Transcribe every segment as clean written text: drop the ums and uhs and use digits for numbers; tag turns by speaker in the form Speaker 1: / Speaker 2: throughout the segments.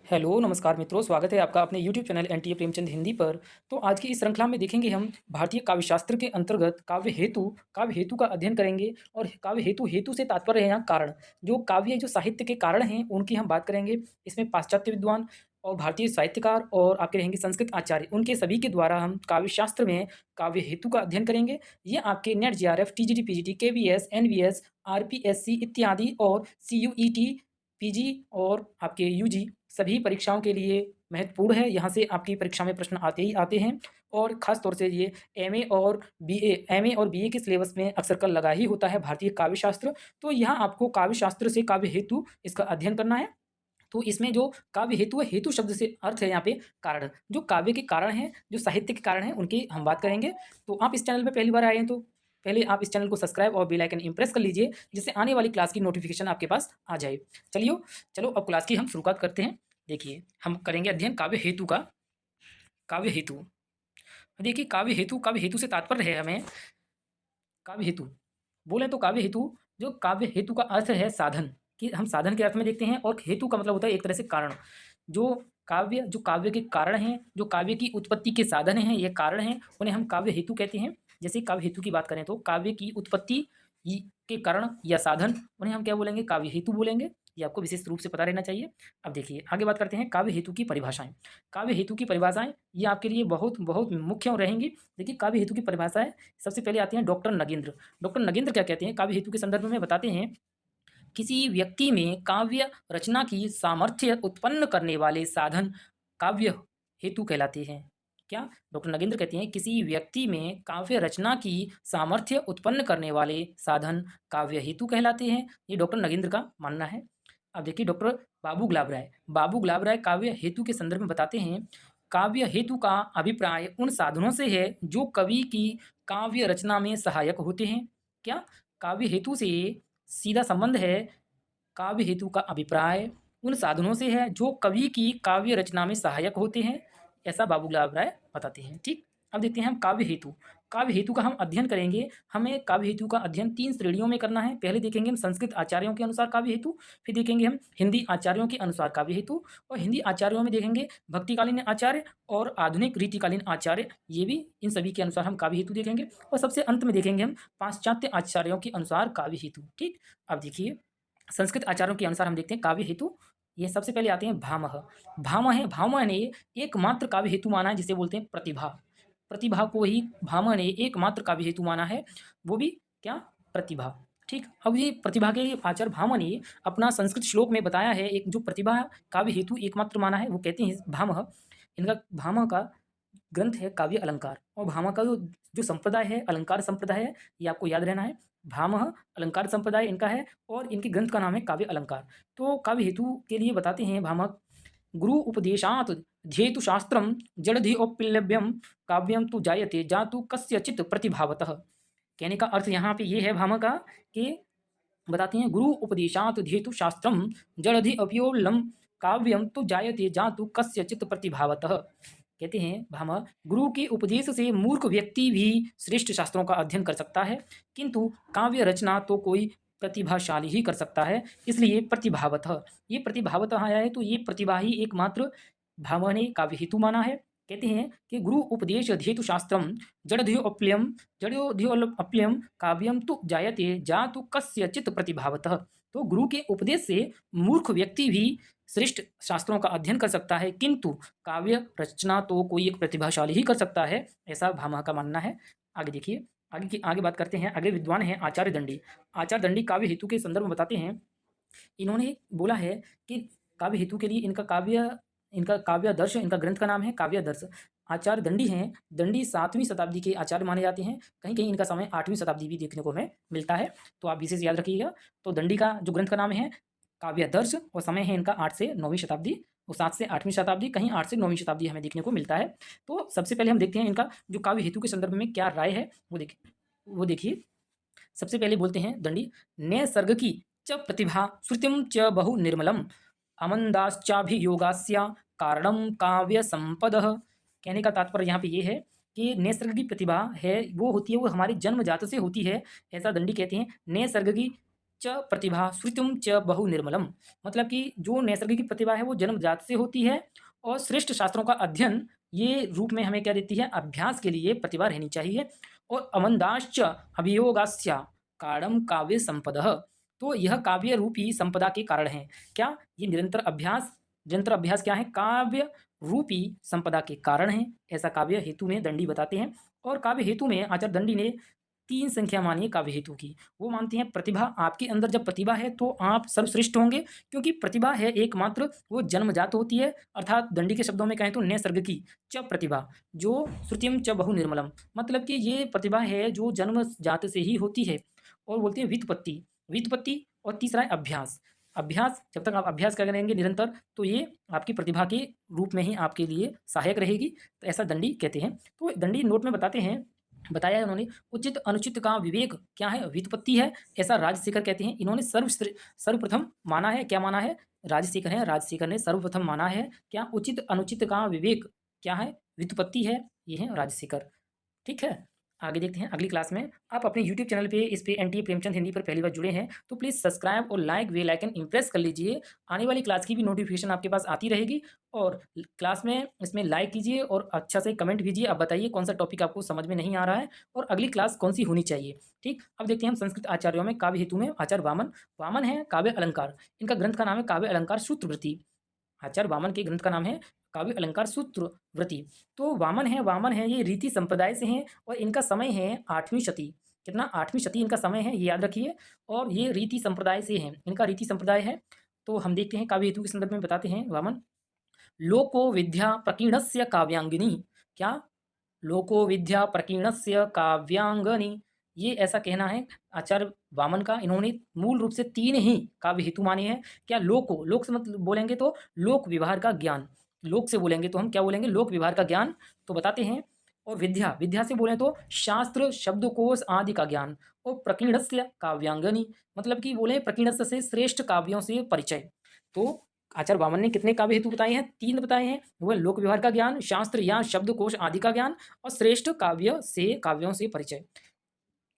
Speaker 1: Hello, नमस्कार मित्रों, स्वागत है आपका अपने YouTube channel NTA Premchand Hindi पर। तो आज की इस श्रृंखला में देखेंगे हम भारतीय काव्य शास्त्र के अंतर्गत काव्य हेतु का अध्ययन करेंगे और हेतु से तात्पर्य है यहाँ कारण। जो काव्य जो साहित्य के कारण हैं, उनकी हम बात करेंगे। इसमें पाश्चात्य विद्वान और भारतीय साहित्यकार और आपके रहेंगे संस्कृत आचार्य, उनके सभी के द्वारा हम काव्य शास्त्र में काव्य हेतु का अध्ययन करेंगे। ये आपके NET, JRF, TGT, PGT, KVS, NVS, RPSC इत्यादि और सीयूईटी, पीजी और आपके यूजी सभी परीक्षाओं के लिए महत्वपूर्ण है। यहाँ से आपकी परीक्षा में प्रश्न आते ही आते हैं और ख़ास तौर से ये एमए और बीए के सिलेबस में अक्सर कल लगा ही होता है भारतीय काव्य शास्त्र। तो यहाँ आपको काव्य शास्त्र से काव्य हेतु इसका अध्ययन करना है। तो इसमें जो काव्य हेतु है, हेतु शब्द से अर्थ है यहाँ पे कारण। जो काव्य के कारण हैं, जो साहित्य के कारण हैं, उनकी हम बात करेंगे। तो आप इस चैनल पे पहली बार आए हैं तो पहले आप इस चैनल को सब्सक्राइब और बेल आइकन इम्प्रेस कर लीजिए, जिससे आने वाली क्लास की नोटिफिकेशन आपके पास आ जाए। चलो अब क्लास की हम शुरुआत करते हैं। देखिए, हम करेंगे अध्ययन काव्य हेतु का। काव्य हेतु, देखिए काव्य हेतु से तात्पर्य है हमें काव्य हेतु बोले तो काव्य हेतु, जो काव्य हेतु का अर्थ है साधन, कि हम साधन के अर्थ में देखते हैं, और हेतु का मतलब होता है एक तरह से कारण। जो काव्य के कारण हैं, जो काव्य की उत्पत्ति के साधन हैं, ये कारण हैं, उन्हें हम काव्य हेतु कहते हैं। जैसे काव्य हेतु की बात करें तो काव्य की उत्पत्ति के कारण या साधन, उन्हें हम क्या बोलेंगे? काव्य हेतु बोलेंगे। ये आपको विशेष रूप से पता रहना चाहिए। अब देखिए आगे बात करते हैं काव्य हेतु की परिभाषाएं। काव्य हेतु की परिभाषाएं ये आपके लिए बहुत बहुत मुख्य रहेंगी। देखिए काव्य हेतु की परिभाषाएं सबसे पहले आती हैं डॉक्टर नगेंद्र। डॉक्टर नगेंद्र क्या कहते हैं? काव्य हेतु के संदर्भ में बताते हैं, किसी व्यक्ति में काव्य रचना की सामर्थ्य उत्पन्न करने वाले साधन काव्य हेतु कहलाते हैं। क्या? डॉक्टर नगेंद्र कहते हैं किसी व्यक्ति में काव्य रचना की सामर्थ्य उत्पन्न करने वाले साधन काव्य हेतु कहलाते हैं। ये डॉक्टर नगेंद्र का मानना है। अब देखिए डॉक्टर बाबू गुलाब राय काव्य हेतु के संदर्भ में बताते हैं, काव्य हेतु का अभिप्राय उन साधनों से है जो कवि की काव्य रचना में सहायक होते हैं। क्या? काव्य हेतु से सीधा संबंध है। काव्य हेतु का अभिप्राय उन साधनों से है जो कवि की काव्य रचना में सहायक होते हैं, ऐसा बाबू गुलाब राय बताते हैं। ठीक, अब देखते हैं हम काव्य हेतु। काव्य हेतु का हम अध्ययन करेंगे। हमें काव्य हेतु का अध्ययन 3 श्रेणियों में करना है। पहले देखेंगे हम संस्कृत आचार्यों के अनुसार काव्य हेतु, फिर देखेंगे हम हिंदी आचार्यों के अनुसार काव्य हेतु, और हिंदी आचार्यों में देखेंगे भक्तिकालीन आचार्य और आधुनिक रीतिकालीन आचार्य, ये भी इन सभी के अनुसार हम काव्य हेतु देखेंगे। और सबसे अंत में देखेंगे हम पाश्चात्य आचार्यों के अनुसार काव्य हेतु। ठीक, अब देखिए संस्कृत आचार्यों के अनुसार हम देखते हैं काव्य हेतु। ये सबसे पहले आते हैं भामह। भामह ने एकमात्र काव्य हेतु माना है, जिसे बोलते हैं प्रतिभा। प्रतिभा को ही भामह ने एकमात्र काव्य हेतु माना है, वो भी क्या? प्रतिभा। ठीक, अब ये प्रतिभा के आचार्य भामह ने अपना संस्कृत श्लोक में बताया है, एक जो प्रतिभा काव्य हेतु एकमात्र माना है, वो कहते हैं भामह। भामह का ग्रंथ है काव्य अलंकार, और भामह का जो संप्रदाय है, अलंकार संप्रदाय है, ये आपको याद रहना है। भामह अलंकार संप्रदाय इनका है और इनके ग्रंथ का नाम है काव्य अलंकार। तो काव्य हेतु के लिए बताते हैं भामह, गुरु उपदेशात ध्येतु शास्त्रम जड़धिओप्लव्यम काव्यम तु जायते जातु कस्यचित् प्रतिभावतः। कहने का अर्थ यहाँ पे ये है भामह का, कि बताते हैं गुरु उपदेशात ध्येतु शास्त्रम जड़धिअप्योलम काव्यम तु जायते जातु कस्यचित् प्रतिभावतः। कहते हैं भामह, गुरु के उपदेश से मूर्ख व्यक्ति भी श्रेष्ठ शास्त्रों का अध्ययन कर सकता है, किंतु काव्य रचना तो कोई प्रतिभाशाली ही कर सकता है, इसलिए प्रतिभावतः। ये प्रतिभावतः आया है, तो ये प्रतिभा ही एकमात्र भामह ने काव्य हेतु माना है। कहते हैं कि गुरु उपदेश अध्येतु शास्त्रम जड़ोध्योअप्यम काव्यम तु जायते जातु कस्यचित् प्रतिभावतः। तो गुरु के उपदेश से मूर्ख व्यक्ति भी श्रेष्ठ शास्त्रों का अध्ययन कर सकता है, किंतु काव्य रचना तो कोई एक प्रतिभाशाली ही कर सकता है, ऐसा भामह का मानना है। आगे देखिए, आगे बात करते हैं। अगले विद्वान हैं आचार्य दंडी। आचार्य दंडी काव्य हेतु के संदर्भ में बताते हैं, इन्होंने बोला है कि काव्य हेतु के लिए इनका काव्यादर्श, इनका ग्रंथ का नाम है काव्यादर्श। आचार्य दंडी हैं, दंडी 7वीं शताब्दी के आचार्य माने जाते हैं। कहीं कहीं इनका समय 8वीं शताब्दी भी देखने को हमें मिलता है, तो आप विशेष याद रखिएगा। तो दंडी का जो ग्रंथ का नाम है काव्यादर्श, और समय है इनका 8 से 9वीं शताब्दी, और 7 से 8वीं शताब्दी, कहीं 8 से 9वीं शताब्दी हमें देखने को मिलता है। तो सबसे पहले हम देखते हैं इनका जो काव्य हेतु के संदर्भ में क्या राय है, वो देखिए। सबसे पहले बोलते हैं दंडी, नैसर्ग की च प्रतिभा श्रुतिम च बहु निर्मलम अमंदाश्चाभियोगास्या कारणम काव्य संपदः। कहने का तात्पर्य यहाँ पे ये है कि नैसर्ग की प्रतिभा है, वो होती है, वो हमारी जन्मजात से होती है, ऐसा दंडी कहते हैं। नैसर्ग की च प्रतिभा श्रुतिम च बहु निर्मलम, मतलब कि जो नैसर्गिक प्रतिभा है वो जन्मजात से होती है और श्रेष्ठ शास्त्रों का अध्ययन ये रूप में हमें क्या देती है, अभ्यास के लिए प्रतिभा रहनी चाहिए। और अमंदाश्च अभियोगास्या कारणम काव्य संपदः, तो यह काव्य रूपी संपदा के कारण है। क्या ये निरंतर अभ्यास क्या है, काव्य रूपी संपदा के कारण है, ऐसा काव्य हेतु में दंडी बताते हैं। और काव्य हेतु में आचार्य दंडी ने 3 संख्या मानी है काव्य हेतु की। वो मानते हैं प्रतिभा, आपके अंदर जब प्रतिभा है तो आप सर्वश्रेष्ठ होंगे, क्योंकि प्रतिभा है एकमात्र वो जन्मजात होती है, अर्थात दंडी के शब्दों में कहें तो नैसर्गिकी च प्रतिभा जो श्रुतिम च बहु निर्मलम, मतलब कि ये प्रतिभा है जो जन्मजात से ही होती है। और बोलते हैं व्युत्पत्ति और तीसरा है अभ्यास। अभ्यास, जब तक आप अभ्यास करेंगे निरंतर तो ये आपकी प्रतिभा के रूप में ही आपके लिए सहायक रहेगी, तो ऐसा दंडी कहते हैं। तो दंडी नोट में बताया है उन्होंने, उचित अनुचित का विवेक क्या है, व्युत्पत्ति है, ऐसा राजशेखर कहते हैं। इन्होंने सर्वप्रथम माना है, क्या माना है, राजशेखर ने सर्वप्रथम माना है क्या, उचित अनुचित का विवेक क्या है, व्युत्पत्ति है, ये है राजशेखर। ठीक है, आगे देखते हैं अगली क्लास में। आप अपने यूट्यूब चैनल पे इस पे एनटीए प्रेमचंद हिंदी पर पहली बार जुड़े हैं तो प्लीज़ सब्सक्राइब और लाइक बेल आइकन इम्प्रेस कर लीजिए, आने वाली क्लास की भी नोटिफिकेशन आपके पास आती रहेगी। और क्लास में इसमें लाइक कीजिए और अच्छा से कमेंट कीजिए, आप बताइए कौन सा टॉपिक आपको समझ में नहीं आ रहा है और अगली क्लास कौन सी होनी चाहिए। ठीक, अब देखते हैं हम संस्कृत आचार्यों में काव्य हेतु में आचार्य वामन है काव्य अलंकार, इनका ग्रंथ का नाम है काव्य अलंकार सूत्रवृत्ति। आचार्य वामन के ग्रंथ का नाम है काव्य अलंकार सूत्रवृत्ति। तो वामन है ये रीति संप्रदाय से हैं और इनका समय है 8वीं शती। कितना, 8वीं शती इनका समय है, ये याद रखिए। और ये रीति संप्रदाय से हैं, इनका रीति संप्रदाय है। तो हम देखते हैं काव्य हेतु के संदर्भ में बताते हैं वामन। लोको विद्या प्रकीर्णस्य काव्यांगिनी, क्या, लोको विद्या प्रकीर्णस्य काव्यांगनी, ये ऐसा कहना है आचार्य वामन का। इन्होंने मूल रूप से 3 ही काव्य हेतु माने हैं। क्या, लोक से मतलब बोलेंगे तो लोक व्यवहार का ज्ञान, लोक से बोलेंगे तो हम क्या बोलेंगे, लोक व्यवहार का ज्ञान, तो बताते हैं। और विद्या से बोलें तो शास्त्र शब्दकोश आदि का ज्ञान। और प्रकीर्णस्य काव्यांगनी, मतलब कि बोले प्रकीर्णस्य से श्रेष्ठ काव्यों से परिचय। तो आचार्य वामन ने कितने काव्य हेतु बताए हैं, 3 बताए हैं, वह लोक व्यवहार का ज्ञान, शास्त्र या शब्दकोश आदि का ज्ञान और श्रेष्ठ काव्यों से परिचय।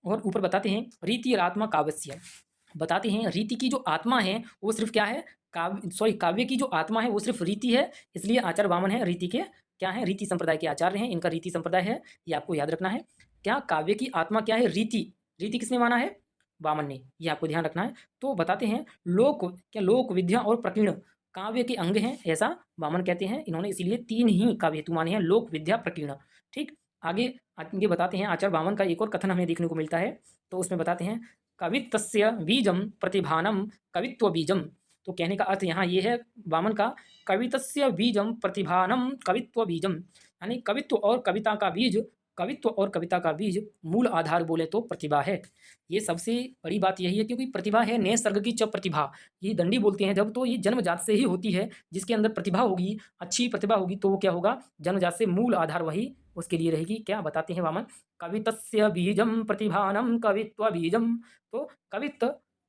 Speaker 1: और ऊपर बताते हैं रीति आत्मा काव्यस्य, बताते हैं रीति की जो आत्मा है वो सिर्फ क्या है, काव्य की जो आत्मा है वो सिर्फ रीति है। इसलिए आचार्य वामन है रीति के क्या है, रीति संप्रदाय के आचार्य हैं, इनका रीति संप्रदाय है, ये आपको याद रखना है। क्या, काव्य की आत्मा क्या है, रीति किसने माना है, वामन ने, ये आपको ध्यान रखना है। तो बताते हैं लोक विद्या और प्रकीर्ण काव्य के अंग हैं, ऐसा वामन कहते हैं इन्होंने, इसीलिए 3 ही काव्य हेतु माने हैं, लोक विद्या प्रकीर्ण। ठीक, आगे बताते हैं आचार्य वामन का एक और कथन हमें देखने को मिलता है। तो उसमें बताते हैं कवित्तस्य बीजम प्रतिभानम कवित्व बीजम, तो कहने का अर्थ यहाँ ये है वामन का, कवितस्य बीजम प्रतिभानम कवित्व बीजम, यानी कवित्व और कविता का बीज मूल आधार बोले तो प्रतिभा है। ये सबसे बड़ी बात यही है, क्योंकि प्रतिभा है नैसर्ग की च प्रतिभा, ये दंडी बोलते हैं जब, तो ये जन्मजात से ही होती है। जिसके अंदर प्रतिभा होगी, अच्छी प्रतिभा होगी, तो वो क्या होगा, जन्मजात से मूल आधार वही उसके लिए रहेगी। क्या बताते हैं वामन, कवितस्य बीजम प्रतिभानम कवित्व बीजम, तो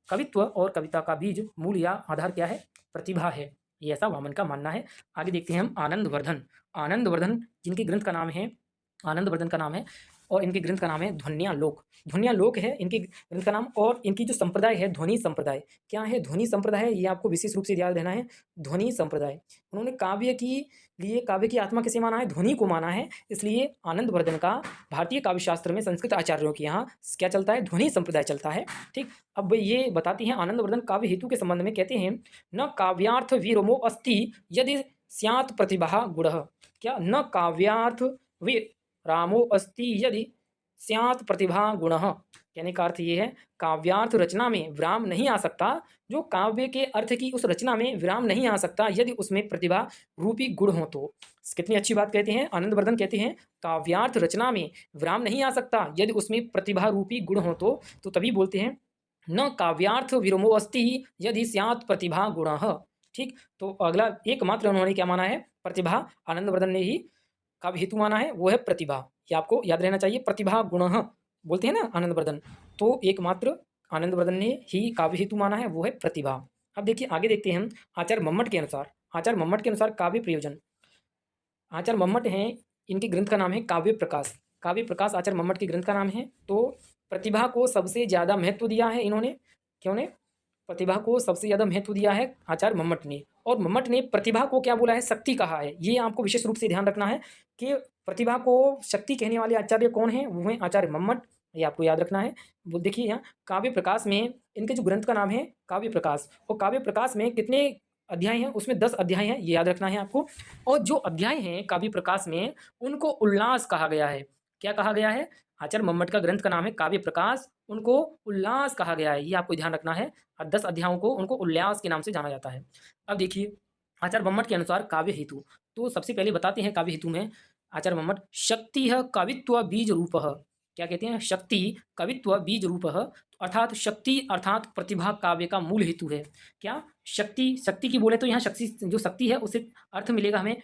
Speaker 1: कवित्व और कविता का बीज मूल या आधार क्या है, प्रतिभा है, ये ऐसा वामन का मानना है। आगे देखते हैं हम आनंदवर्धन जिनके ग्रंथ का नाम है, आनंदवर्धन का नाम है, और इनके ग्रंथ का नाम है ध्वन्यालोक है इनके ग्रंथ का नाम। और इनकी जो संप्रदाय है ध्वनि संप्रदाय, क्या है, ध्वनि संप्रदाय, ये आपको विशेष रूप से याद रहना है, ध्वनि संप्रदाय। उन्होंने काव्य की आत्मा किसे माना है, ध्वनि को माना है, इसलिए आनंदवर्धन का भारतीय काव्य शास्त्र में संस्कृत आचार्यों के यहाँ क्या चलता है, ध्वनि संप्रदाय चलता है। ठीक, अब ये बताती हैं आनंदवर्धन काव्य हेतु के संबंध में, कहते हैं न काव्यार्थ विरोमो अस्ति यदि स्यात् प्रतिभा गुणः, क्या, न काव्यार्थ रामो अस्ति यदि स्यात् प्रतिभा गुणः, कहने का अर्थ ये है काव्यार्थ रचना में विराम नहीं आ सकता, जो काव्य के अर्थ की उस रचना में विराम नहीं आ सकता यदि उसमें प्रतिभा रूपी गुण हो तो। कितनी अच्छी बात कहते हैं आनंदवर्धन, कहते हैं काव्यार्थ रचना में विराम नहीं आ सकता यदि उसमें प्रतिभा रूपी गुण हो तो तभी बोलते हैं न काव्यार्थ विरोमो अस्ति यदि स्यात् प्रतिभा गुणः। ठीक, तो अगला एकमात्र उन्होंने क्या माना है, प्रतिभा, आनंदवर्धन ने ही काव्य हेतु माना है वो है प्रतिभा, ये आपको याद रहना चाहिए, प्रतिभा गुणः बोलते हैं ना आनंदवर्धन, तो एकमात्र आनंदवर्धन ने ही काव्य हेतु माना है वो है प्रतिभा। अब देखिए आगे देखते हैं हम आचार्य मम्मट के अनुसार काव्य प्रयोजन। आचार्य मम्मट हैं, इनके ग्रंथ का नाम है काव्य प्रकाश आचार्य मम्मट के ग्रंथ का नाम है। तो प्रतिभा को सबसे ज़्यादा महत्व दिया है इन्होंने, क्यों ने, प्रतिभा को सबसे ज़्यादा महत्व दिया है आचार्य मम्मट ने, और मम्मट ने प्रतिभा को क्या बोला है, शक्ति कहा है। ये आपको विशेष रूप से ध्यान रखना है कि प्रतिभा को शक्ति कहने वाले आचार्य कौन हैं, वो हैं आचार्य मम्मट। ये आपको याद रखना है। वो देखिए यहाँ काव्य प्रकाश में इनके जो ग्रंथ का नाम है काव्य प्रकाश, और काव्य प्रकाश में कितने अध्याय हैं, उसमें 10 अध्याय हैं, ये याद रखना है आपको। और जो अध्याय हैं काव्य प्रकाश में उनको उल्लास कहा गया है। क्या कहा गया है? आचार्य मम्मट का ग्रंथ का नाम है काव्य प्रकाश, उनको उल्लास कहा गया है, ये आपको ध्यान रखना है। 10 अध्यायों को उनको उल्लास के नाम से जाना जाता है। अब देखिए आचार्य मम्मट के अनुसार काव्य हेतु, तो सबसे पहले बताते हैं काव्य हेतु में आचार्य मम्मट, शक्ति कवित्व बीज रूप। क्या कहते हैं? शक्ति कवित्व बीज रूप, अर्थात शक्ति अर्थात प्रतिभा काव्य का मूल हेतु है। क्या? शक्ति, शक्ति की बोले तो यहाँ शक्ति, जो शक्ति है उसे अर्थ मिलेगा हमें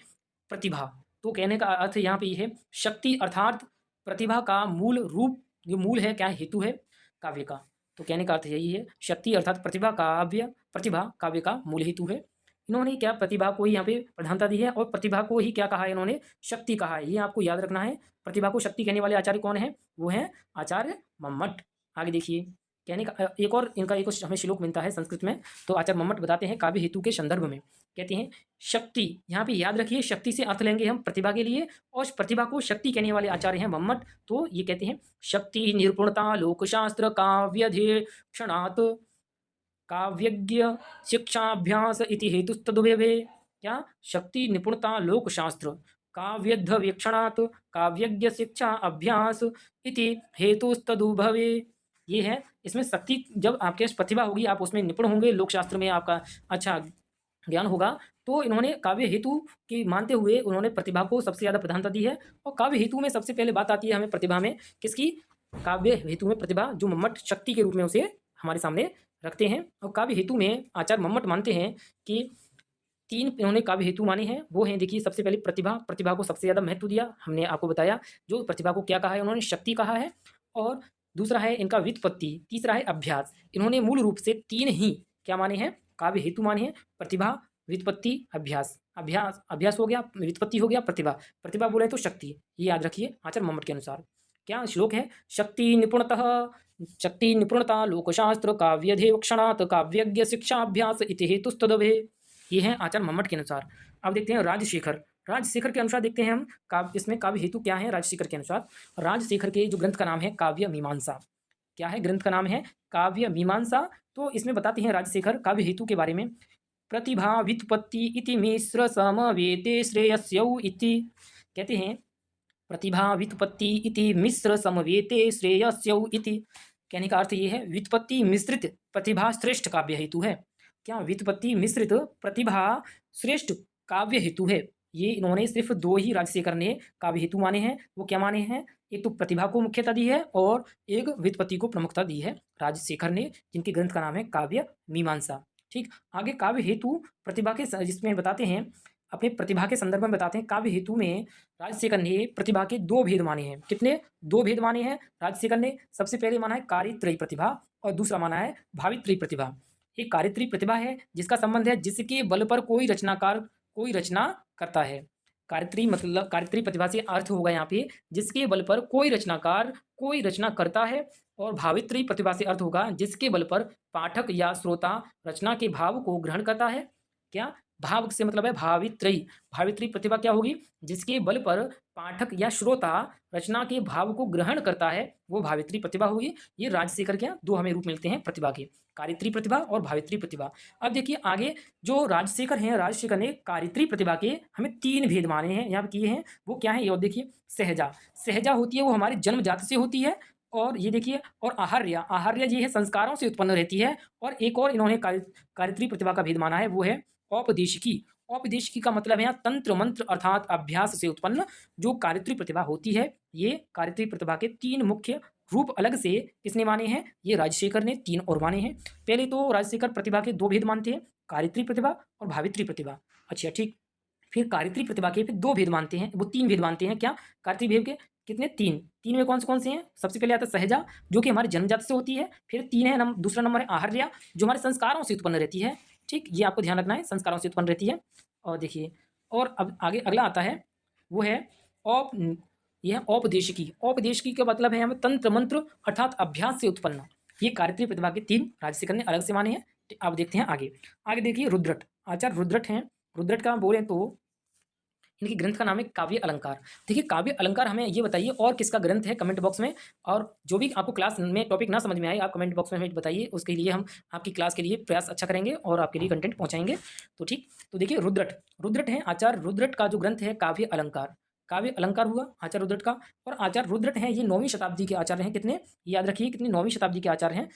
Speaker 1: प्रतिभा। तो कहने का अर्थ यहाँ पे ये है शक्ति अर्थात प्रतिभा का मूल रूप, जो मूल है क्या हेतु है काव्य का। तो कहने का अर्थ यही है, शक्ति अर्थात प्रतिभा काव्य का मूल हेतु है। इन्होंने क्या प्रतिभा को ही यहाँ पे प्रधानता दी है, और प्रतिभा को ही क्या कहा है इन्होंने? शक्ति कहा है। ये आपको याद रखना है। प्रतिभा को शक्ति कहने वाले आचार्य कौन है? वो हैं आचार्य मम्मट। आगे देखिए कहने का एक और इनका एक हमें श्लोक मिलता है संस्कृत में। तो आचार्य मम्मट बताते हैं काव्य हेतु के संदर्भ में, कहते हैं शक्ति, यहाँ पे याद रखिए शक्ति से अर्थ लेंगे हम प्रतिभा के लिए, और प्रतिभा को शक्ति कहने वाले आचार्य हैं मम्मट। तो ये कहते हैं शक्ति निपुणता लोकशास्त्र काव्यधीक्षणात् काव्यज्ञ शिक्षाभ्यास इति हेतुस्तदुभे। क्या? शक्ति निपुणता लोकशास्त्र काव्यध्यवेक्षणात् काव्यज्ञ शिक्षा अभ्यास इति हेतुस्तदुभवे। ये है, इसमें शक्ति जब आपके पास प्रतिभा होगी, आप उसमें निपुण होंगे, लोकशास्त्र में आपका अच्छा ज्ञान होगा, तो इन्होंने काव्य हेतु की मानते हुए उन्होंने प्रतिभा को सबसे ज़्यादा प्रधानता दी है। और काव्य हेतु में सबसे पहले बात आती है हमें प्रतिभा में, किसकी? काव्य हेतु में प्रतिभा, जो मम्मट शक्ति के रूप में उसे हमारे सामने रखते हैं। और काव्य हेतु में आचार्य मम्मट मानते हैं कि 3 इन्होंने काव्य हेतु माने हैं। वो हैं, देखिए सबसे पहले प्रतिभा, प्रतिभा को सबसे ज़्यादा महत्व दिया, हमने आपको बताया। जो प्रतिभा को क्या कहा है उन्होंने? शक्ति कहा है। और दूसरा है इनका व्युत्पत्ति, तीसरा है अभ्यास। इन्होंने मूल रूप से 3 ही क्या माने हैं? काव्य हेतु माने हैं, प्रतिभा, व्युत्पत्ति, अभ्यास। अभ्यास हो गया, व्युत्पत्ति हो गया, प्रतिभा। प्रतिभा बोले तो शक्ति, ये याद रखिए आचार्य मम्मट के अनुसार। क्या श्लोक है? शक्ति निपुणता लोकशास्त्र काव्यधेक्षणात् काव्यज्ञ शिक्षाभ्यास इति हेतुस्तदुभे। ये है आचार्य मम्मट के अनुसार। अब देखते हैं राजशेखर। राजशेखर के अनुसार देखते हैं हम इसमें काव्य हेतु क्या है राजशेखर के अनुसार। राजशेखर के जो ग्रंथ का नाम है काव्य मीमांसा। क्या है? ग्रंथ का नाम है काव्य मीमांसा। तो इसमें बताते हैं राजशेखर काव्य हेतु के बारे में, प्रतिभा व्युत्पत्ति इति मिश्र समवेते श्रेयस्यौ इति। कहते हैं प्रतिभा व्युत्पत्ति इति मिश्र समवेते श्रेयस्यौ इति। कहने का अर्थ ये है व्युत्पत्ति मिश्रित प्रतिभा श्रेष्ठ काव्य हेतु है। क्या? व्युत्पत्ति मिश्रित प्रतिभा श्रेष्ठ काव्य हेतु है। ये इन्होंने सिर्फ 2 ही राजशेखर ने काव्य हेतु माने हैं। वो क्या माने हैं? एक तो प्रतिभा को मुख्यता दी है और एक व्युत्पत्ति को प्रमुखता दी है राजशेखर ने, जिनके ग्रंथ का नाम है काव्य मीमांसा। ठीक, आगे काव्य हेतु प्रतिभा के जिसमें बताते हैं, अपने प्रतिभा के संदर्भ में बताते हैं। काव्य हेतु में राजशेखर ने प्रतिभा के 2 भेद माने हैं। कितने? 2 भेद माने हैं राजशेखर ने। सबसे पहले माना है कार्यत्रयी प्रतिभा, और दूसरा माना है भावित्रयी प्रतिभा। एक कार्यत्रयी प्रतिभा है जिसका संबंध है जिसके बल पर कोई रचनाकार कोई रचना करता है। कार्यत्रयी मतलब कार्यत्रयी प्रतिभा से अर्थ होगा यहाँ पे जिसके बल पर कोई रचनाकार कोई रचना करता है, और भावित्रयी प्रतिभा से अर्थ होगा जिसके बल पर पाठक या श्रोता रचना के भाव को ग्रहण करता है। क्या? भाव से मतलब है भावित्रयी। भावित्रयी प्रतिभा क्या होगी? जिसके बल पर पाठक या श्रोता रचना के भाव को ग्रहण करता है, वो भावित्रयी प्रतिभा होगी। ये राजशेखर के 2 हमें रूप मिलते हैं प्रतिभा के, कार्यत्रयी प्रतिभा और भावित्रयी प्रतिभा। अब देखिए आगे जो राजशेखर हैं, राजशेखर ने कार्यत्रयी प्रतिभा के हमें 3 भेद माने हैं, यहाँ पे किए हैं। वो क्या है? ये देखिए सहजा। सहजा होती है वो हमारी जन्मजात से होती है, और ये देखिए और आहार्य। आहार्य ये है संस्कारों से उत्पन्न रहती है। और एक और इन्होंने कार्यत्रयी प्रतिभा का भेद माना है, वो है औपदेशिकी। औपदेशिकी का मतलब है यहाँ तंत्र मंत्र अर्थात अभ्यास से उत्पन्न जो कार्यत्रयी प्रतिभा होती है। ये कार्यत्रयी प्रतिभा के 3 मुख्य रूप अलग से किसने माने हैं? ये राजशेखर ने 3 और माने हैं। पहले तो राजशेखर प्रतिभा के 2 भेद मानते हैं, कार्यत्रयी प्रतिभा और भावित्रयी प्रतिभा। अच्छा ठीक, फिर कार्यत्रयी प्रतिभा के फिर 2 भेद मानते हैं, वो 3 भेद मानते हैं। क्या? कार्यत्रयी भेद के कितने? 3 में कौन से हैं? सबसे पहले आता है सहजा, जो कि हमारे जन्मजात से होती है। फिर 3 है दूसरा नंबर है आहार्य, जो हमारे संस्कारों से उत्पन्न रहती है। ठीक, ये आपको ध्यान रखना है, संस्कारों से उत्पन्न रहती है। और देखिए, और अब आगे अगला आता है, वो है यह औपदेशिकी। औपदेशिकी का मतलब है हमें तंत्र मंत्र अर्थात अभ्यास से उत्पन्न। ये कार्यत्रयी प्रतिभा के 3 राजशेखर ने अलग से माने हैं। अब देखते हैं आगे। आगे देखिए रुद्रट, आचार्य रुद्रट हैं। रुद्रट का बोलें तो इनके ग्रंथ का नाम है काव्य अलंकार। देखिए काव्य अलंकार हमें ये बताइए और किसका ग्रंथ है कमेंट बॉक्स में, और जो भी आपको क्लास में टॉपिक ना समझ में आए आप कमेंट बॉक्स में हमें बताइए, उसके लिए हम आपकी क्लास के लिए प्रयास अच्छा करेंगे और आपके लिए कंटेंट पहुंचाएंगे। तो ठीक, तो देखिए रुद्रट, रुद्रट है आचार्य रुद्रट का जो ग्रंथ है काव्य अलंकार। काव्य अलंकार हुआ आचार्य रुद्रट का। और आचार्य रुद्रट हैं ये 9वीं शताब्दी के आचार्य हैं। कितने, याद रखिए कितनी, 9वीं शताब्दी के आचार्य हैं,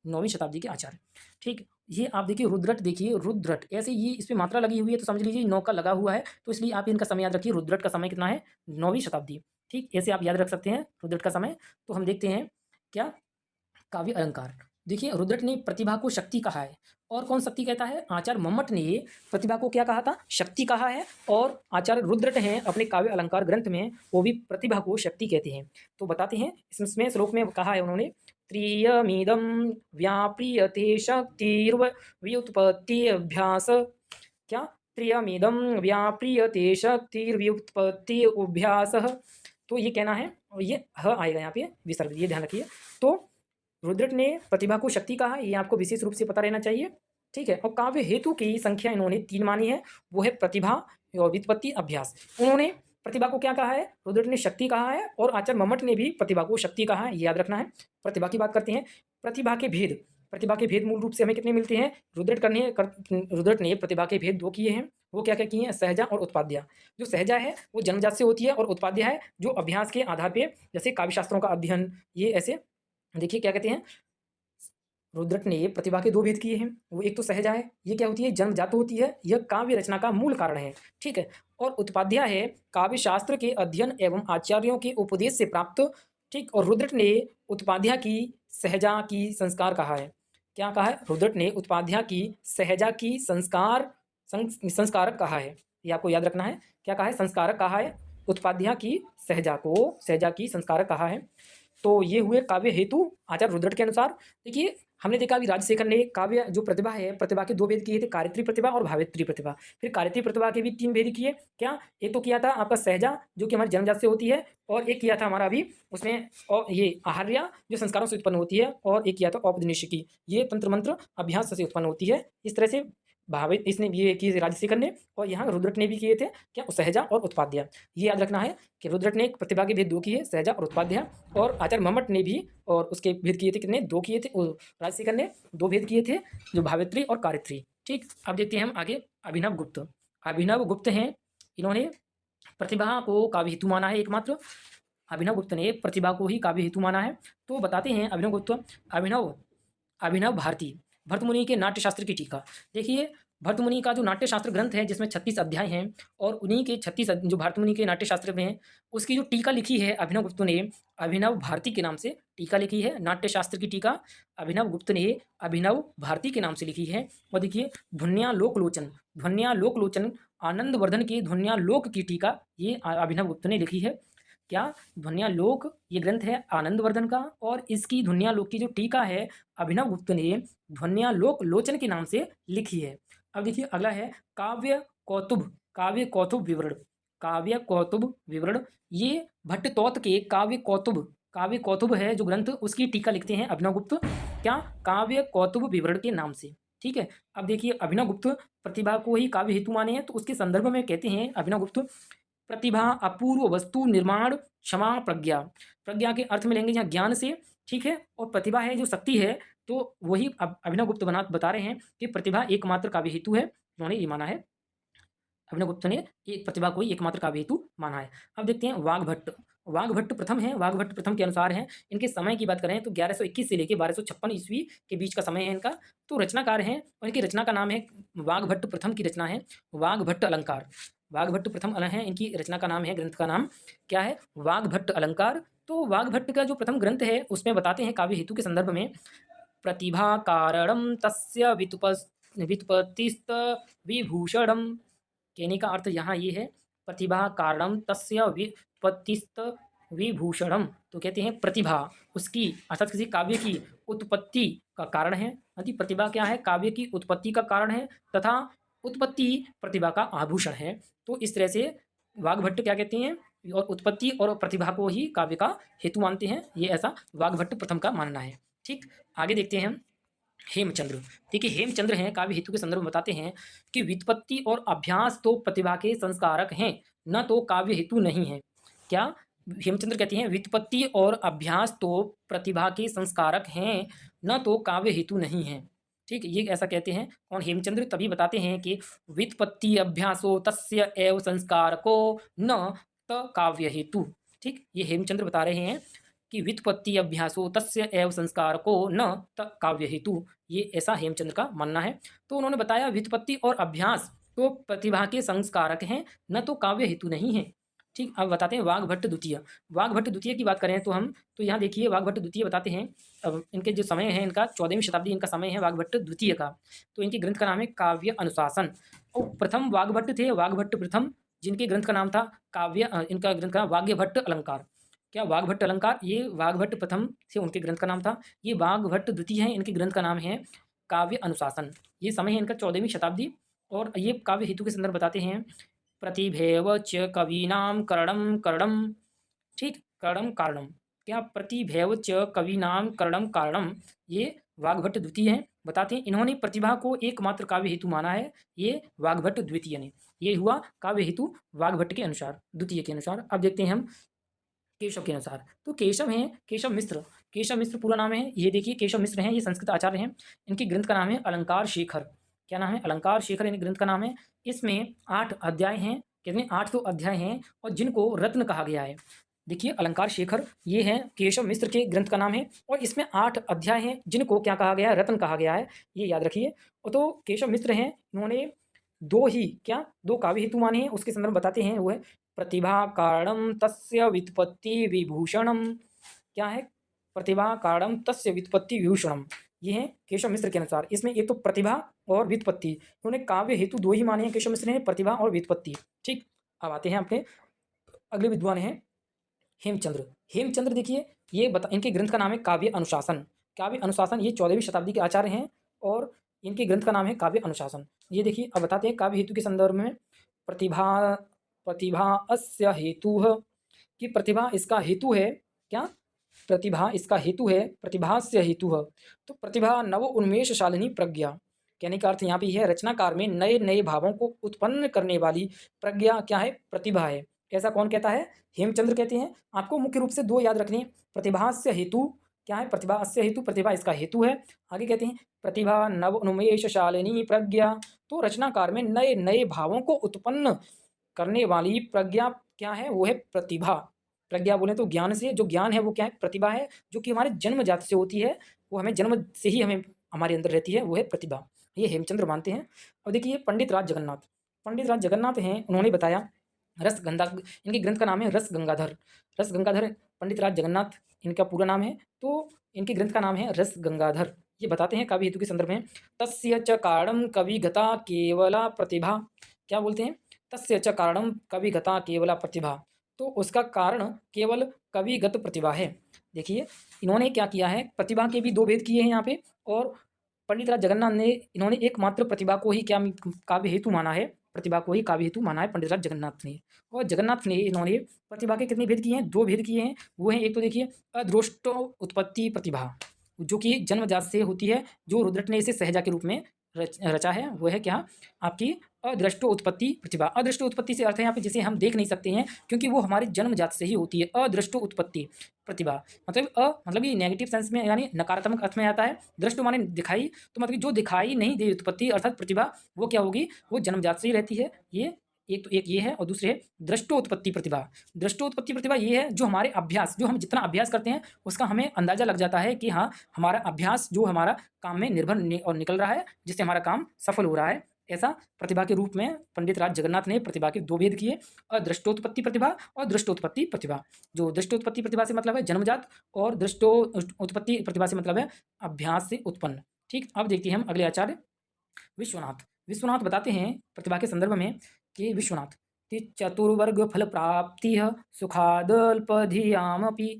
Speaker 1: 9वीं शताब्दी के आचार्य। ठीक, ये आप देखिए रुद्रट, देखिए रुद्रट ऐसे ये इस पे मात्रा लगी हुई है तो समझ लीजिए 9 का लगा हुआ है, तो इसलिए आप इनका समय याद रखिए। रुद्रट का समय कितना है, 9वीं शताब्दी। ठीक, ऐसे आप याद रख सकते हैं रुद्रट का समय। तो हम देखते हैं क्या, काव्य अलंकार। देखिए रुद्रट ने प्रतिभा को शक्ति कहा है। और कौन शक्ति कहता है, आचार्य मम्मट ने प्रतिभा को क्या कहा था, शक्ति कहा है। और आचार्य रुद्रट हैं अपने काव्य अलंकार ग्रंथ में वो भी प्रतिभा को शक्ति कहते हैं। तो बताते हैं, इसमें श्लोक में कहा है उन्होंने, त्रियमिदं व्याप्रियते शक्तिर्व्युत्पत्त्यभ्यास, क्या, त्रियमिदं व्याप्रियते शक्तिर्व्युत्पत्त्यभ्यासः। तो ये कहना है, और ये ह आएगा यहाँ पे विसर्ग, ये ध्यान रखिए। तो रुद्रट ने प्रतिभा को शक्ति कहा, ये आपको विशेष रूप से पता रहना चाहिए। ठीक है, और काव्य हेतु की संख्या इन्होंने 3 मानी है, वो है प्रतिभा और व्युत्पत्ति अभ्यास। उन्होंने प्रतिभा को क्या कहा है, रुद्रट ने शक्ति कहा है, और आचार्य मम्मट ने भी प्रतिभा को शक्ति कहा है, ये याद रखना है। प्रतिभा की बात करते हैं, प्रतिभा के भेद, प्रतिभा के भेद मूल रूप से हमें कितने मिलते हैं, रुद्रट ने प्रतिभा के भेद 2 किए हैं। वो क्या क्या किए हैं, सहजा और उत्पाद्या। जो सहजा है वो जन्मजात से होती है, और उत्पाद्या है जो अभ्यास के आधार पर, जैसे काव्य शास्त्रों का अध्ययन, ये ऐसे देखिए क्या कहते हैं। रुद्रट ने प्रतिभा के 2 भेद किए हैं। वो एक तो सहजा है, ये क्या होती है, जन्मजात होती है, यह काव्य रचना का मूल कारण है। ठीक है, और उत्पाध्याय है काव्य शास्त्र के अध्ययन एवं आचार्यों के उपदेश से प्राप्त। ठीक, और रुद्रट ने उत्पाध्याय की सहजा की संस्कार कहा है। क्या कहा है, रुद्रट ने उत्पाध्याय की सहजा की संस्कारक कहा है, ये आपको याद रखना है। क्या कहा है, संस्कारक कहा है। उत्पाध्याय की सहजा को सहजा की संस्कारक कहा है। तो ये हुए काव्य हेतु आचार्य रुद्रट के अनुसार। देखिए हमने देखा अभी राजशेखर ने काव्य जो प्रतिभा है, प्रतिभा के 2 भेद किए थे, कार्यत्री प्रतिभा और भावेत्री प्रतिभा। फिर कार्यत्री प्रतिभा के भी 3 भेद किए। क्या, एक तो किया था आपका सहजा जो कि हमारी जन्मजात से होती है, और एक किया था हमारा अभी उसमें और ये आहार्या जो संस्कारों से उत्पन्न होती है, और एक किया था औपनिवेशिकी, ये तंत्र मंत्र अभ्यास से उत्पन्न होती है। इस तरह से भावित इसने ये किए राजशेखर ने, और यहाँ रुद्रट ने भी किए थे, क्या, सहजा और उत्पाध्याय। ये याद रखना है कि रुद्रट ने प्रतिभा के भेद 2 किए, सहजा और उत्पाध्याय, और आचार्य मम्मट ने भी और उसके भेद किए थे, कितने, 2 किए थे। राजशेखर ने 2 भेद किए थे, जो भावित्री और कार्यत्री। ठीक, अब देखते हैं हम आगे अभिनव गुप्त। अभिनव गुप्त हैं, इन्होंने प्रतिभा को काव्य हेतु माना है एकमात्र। अभिनव गुप्त ने प्रतिभा को ही काव्य हेतु माना है। तो बताते हैं अभिनव गुप्त, अभिनव भारती, भर्तमुनि के नाट्यशास्त्र की टीका। देखिए भर्तमुनि का जो नाट्यशास्त्र ग्रंथ है जिसमें 36 अध्याय हैं, और उन्हीं के 36 जो भर्तमुनि के नाट्यशास्त्र में हैं, उसकी जो टीका लिखी है अभिनव गुप्त ने, अभिनव भारती के नाम से टीका लिखी है। नाट्यशास्त्र की टीका अभिनव गुप्त ने अभिनव भारती के नाम से लिखी है। और देखिए ध्वन्यालोकलोचन आनंदवर्धन के ध्वन्यालोक की टीका ये अभिनव गुप्त ने लिखी है। क्या, ध्वन्यालोक ये ग्रंथ है आनंदवर्धन का, और इसकी ध्वन्यालोक की जो टीका है अभिनव गुप्त ने ध्वन्यालोक लोचन के नाम से लिखी है। अब देखिए अगला है काव्य कौतुभ, काव्य कौतुभ विवरण। काव्य कौतुभ विवरण, ये भट्टतौत के काव्य कौतुभ है जो ग्रंथ, उसकी टीका लिखते हैं अभिनव गुप्त, क्या, काव्य कौतुभ विवरण के नाम से। ठीक है, अब देखिए अभिनव गुप्त प्रतिभा को ही काव्य हेतु माने हैं, तो उसके संदर्भ में कहते हैं अभिनव गुप्त, प्रतिभा अपूर्व वस्तु निर्माण क्षमा प्रज्ञा। प्रज्ञा के अर्थ में लेंगे यहाँ ज्ञान से। ठीक है, और प्रतिभा है जो शक्ति है, तो वही अभिनव गुप्त बता रहे हैं कि प्रतिभा एकमात्र काव्य हेतु है, उन्होंने ये माना है। अभिनव गुप्त ने एक प्रतिभा को ही एकमात्र काव्य हेतु माना है। अब देखते हैं वाग्भट्ट। वाग्भट्ट प्रथम है, वाग्भट्ट प्रथम के अनुसार है। इनके समय की बात करें तो 1121 से लेकर 1256 ईस्वी के बीच का समय है इनका। तो रचनाकार हैं, और इनकी रचना का नाम है, वाग्भट्ट प्रथम की रचना है वाग्भट्ट अलंकार। वाग्भट्ट प्रथम है, इनकी रचना का नाम है, ग्रंथ का नाम क्या है, वाग्भट्ट अलंकार। तो वाग्भट्ट का जो प्रथम ग्रंथ है उसमें बताते हैं काव्य हेतु के संदर्भ में, प्रतिभा कारणम तस्य व्युत्पत्तिस्त विभूषणम। कहने का अर्थ यहाँ ये है, प्रतिभा कारणम तस्य व्युत्पत्तिस्त विभूषणम। तो कहते हैं प्रतिभा उसकी अर्थात किसी काव्य की उत्पत्ति का कारण है। यदि प्रतिभा क्या है, काव्य की उत्पत्ति का कारण है, तथा उत्पत्ति प्रतिभा का आभूषण है। तो इस तरह से वाग्भट्ट क्या कहते हैं, और उत्पत्ति और प्रतिभा को ही काव्य का हेतु मानते हैं। ये ऐसा वाग्भट्ट प्रथम का मानना है। ठीक, आगे देखते हैं हम हेमचंद्र। देखिए हेमचंद्र हैं काव्य हेतु के संदर्भ में बताते हैं कि व्युत्पत्ति और अभ्यास तो प्रतिभा के संस्कारक हैं, न तो काव्य हेतु नहीं है। क्या हेमचंद्र कहते हैं व्युत्पत्ति और अभ्यास तो प्रतिभा के संस्कारक हैं, न तो काव्य हेतु नहीं है। ठीक, ये ऐसा कहते हैं कौन? हेमचंद्र। तभी बताते हैं कि व्युत्पत्ति अभ्यासो तस्य एव संस्कारको न त काव्य हेतु। ठीक, ये हेमचंद्र बता रहे हैं कि व्युत्पत्ति अभ्यासो तस्य एव संस्कारको न त काव्य हेतु। ये ऐसा हेमचंद्र का मानना है। तो उन्होंने बताया व्युत्पत्ति और अभ्यास तो प्रतिभा के संस्कारक हैं, न तो काव्य हेतु नहीं है। ठीक, अब बताते हैं वाग्भट्ट द्वितीय। वाग्भट्ट द्वितीय की बात करें तो हम तो यहाँ देखिए वाग्भट्ट द्वितीय बताते हैं। अब इनके जो समय है इनका 14वीं शताब्दी इनका समय है वाग्भट्ट द्वितीय का। तो इनके ग्रंथ का नाम है काव्य अनुशासन। और प्रथम वाग्भट्ट थे वाग्भट्ट प्रथम, जिनके ग्रंथ का नाम था काव्य इनका ग्रंथ का नाम वाग्यभट्ट अलंकार। क्या वाग्भट्ट अलंकार, ये वाग्भट्ट प्रथम से उनके ग्रंथ का नाम था। ये वाग्भट्ट द्वितीय है, इनके ग्रंथ का नाम है काव्य अनुशासन। ये समय है इनका 14वीं शताब्दी। और ये काव्य हेतु के संदर्भ बताते हैं प्रतिभेव च कवीनाम करणम करणम। ठीक, करणम कारणम। क्या प्रतिभेव च कवीनाम करणम कारणम, ये वाग्भट्ट द्वितीय है। बताते हैं इन्होंने प्रतिभा को एकमात्र काव्य हेतु माना है, ये वाग्भट्ट द्वितीय ने। ये हुआ काव्य हेतु वाग्भट्ट के अनुसार, द्वितीय के अनुसार। अब देखते हैं हम केशव के अनुसार। तो केशव हैं केशव मिश्र। केशव मिश्र पूरा नाम है, ये देखिए केशव मिश्र हैं, ये संस्कृत आचार्य हैं। इनके ग्रंथ का नाम है अलंकार शेखर। क्या नाम है? अलंकार शेखर इनके ग्रंथ का नाम है। इसमें 8 अध्याय हैं। कितने? 8 तो अध्याय हैं और जिनको रत्न कहा गया है। देखिए अलंकार शेखर ये हैं केशव मिश्र के ग्रंथ का नाम है और इसमें 8 अध्याय हैं जिनको क्या कहा गया है? रत्न कहा गया है। ये याद रखिए। और तो केशव मिश्र हैं, इन्होंने दो काव्य हेतु माने हैं, उसके संदर्भ बताते हैं। वो है प्रतिभा कारणम तस्य व्युत्पत्ति विभूषणम। क्या है? प्रतिभा कारणम तस्य व्युत्पत्ति विभूषणम। ये है केशव मिश्र के अनुसार। इसमें एक तो प्रतिभा और व्युत्पत्ति, उन्होंने काव्य हेतु 2 ही माने हैं केशव मिश्र ने, प्रतिभा और व्युत्पत्ति। ठीक, अब आते हैं अपने अगले विद्वान हैं हेमचंद्र। हेमचंद्र देखिए ये इनके ग्रंथ का नाम है काव्य अनुशासन। काव्य अनुशासन, ये 14वीं शताब्दी के आचार्य हैं और इनके ग्रंथ का नाम है काव्य अनुशासन। ये देखिए अब बताते हैं काव्य हेतु के संदर्भ में प्रतिभा प्रतिभा अस्य हेतुः, कि प्रतिभा इसका हेतु है। क्या? प्रतिभा इसका हेतु है, प्रतिभास्य हेतुः। तो प्रतिभा नव उन्मेषशालिनी प्रज्ञा। कहने का अर्थ यहाँ पे है रचनाकार में नए नए भावों को उत्पन्न करने वाली प्रज्ञा क्या है? प्रतिभा है। ऐसा कौन कहता है? हेमचंद्र कहते हैं। आपको मुख्य रूप से 2 याद रखने हैं। प्रतिभास्य हेतु क्या है? प्रतिभा अस्य हेतु, प्रतिभा इसका हेतु है। आगे कहते हैं प्रतिभा नव उन्मेषशालिनी प्रज्ञा। तो रचनाकार में नए नए भावों को उत्पन्न करने वाली प्रज्ञा क्या है? वो है प्रतिभा। प्रज्ञा बोले तो ज्ञान से, जो ज्ञान है वो क्या है? प्रतिभा है, जो कि हमारे जन्मजात से होती है। वो हमें जन्म से ही हमें हमारे अंदर रहती है, वो है प्रतिभा। ये हेमचंद्र मानते हैं। अब देखिए पंडित राज जगन्नाथ। पंडित राज जगन्नाथ हैं, उन्होंने बताया रस गंगा, इनके ग्रंथ का नाम है रस गंगाधर। रस गंगाधर पंडित राज जगन्नाथ इनका पूरा नाम है। तो इनके ग्रंथ का नाम है रस गंगाधर। ये बताते हैं काव्य हेतु के संदर्भ में तस्य च कारणम कविगता केवला प्रतिभा। क्या बोलते हैं? तस्य च कारणम कविगता केवला प्रतिभा। तो उसका कारण केवल कविगत प्रतिभा है। देखिए इन्होंने क्या किया है, प्रतिभा के भी 2 भेद किए हैं यहाँ पे। और पंडित राज जगन्नाथ ने इन्होंने एकमात्र प्रतिभा को ही क्या काव्य हेतु माना है, प्रतिभा को ही काव्य हेतु माना है पंडित राज जगन्नाथ ने। और जगन्नाथ ने इन्होंने प्रतिभा के कितने भेद किए हैं? 2 भेद किए हैं। वो हैं एक तो देखिए अदृष्ट उत्पत्ति प्रतिभा, जो कि जन्मजात से होती है, जो रुद्रट ने इसे सहजा के रूप में रचा है। वो है क्या? आपकी अदृष्ट उत्पत्ति प्रतिभा। अदृष्ट उत्पत्ति से अर्थ है यहाँ पे जिसे हम देख नहीं सकते हैं, क्योंकि वो हमारी जन्मजात से ही होती है। अदृष्ट उत्पत्ति प्रतिभा मतलब ये नेगेटिव सेंस में यानी नकारात्मक अर्थ में आता है। दृष्ट माने दिखाई, तो मतलब जो दिखाई नहीं दे उत्पत्ति अर्थात प्रतिभा, वो क्या होगी? वो जन्मजात से ही रहती है। ये एक तो एक ये है और दूसरे है दृष्टोत्पत्ति प्रतिभा। दृष्टोत्पत्ति प्रतिभा ये है जो हमारे अभ्यास, जो हम जितना अभ्यास करते हैं उसका हमें अंदाजा लग जाता है कि हाँ हमारा अभ्यास जो हमारा काम में निर्भर और निकल रहा है, जिससे हमारा काम सफल हो रहा है। ऐसा प्रतिभा के रूप में पंडित राज जगन्नाथ ने प्रतिभा के 2 भेद किए, अदृष्टोत्पत्ति प्रतिभा और दृष्टोत्पत्ति प्रतिभा। जो दृष्टोत्पत्ति प्रतिभा से मतलब है जन्मजात और दृष्टोत्पत्ति प्रतिभा से मतलब है अभ्यास से उत्पन्न। ठीक, अब देखते हैं हम अगले आचार्य विश्वनाथ। विश्वनाथ बताते हैं प्रतिभा के संदर्भ में कि विश्वनाथ चतुर्वर्ग फल प्राप्ति सुखादल्पधियामपि।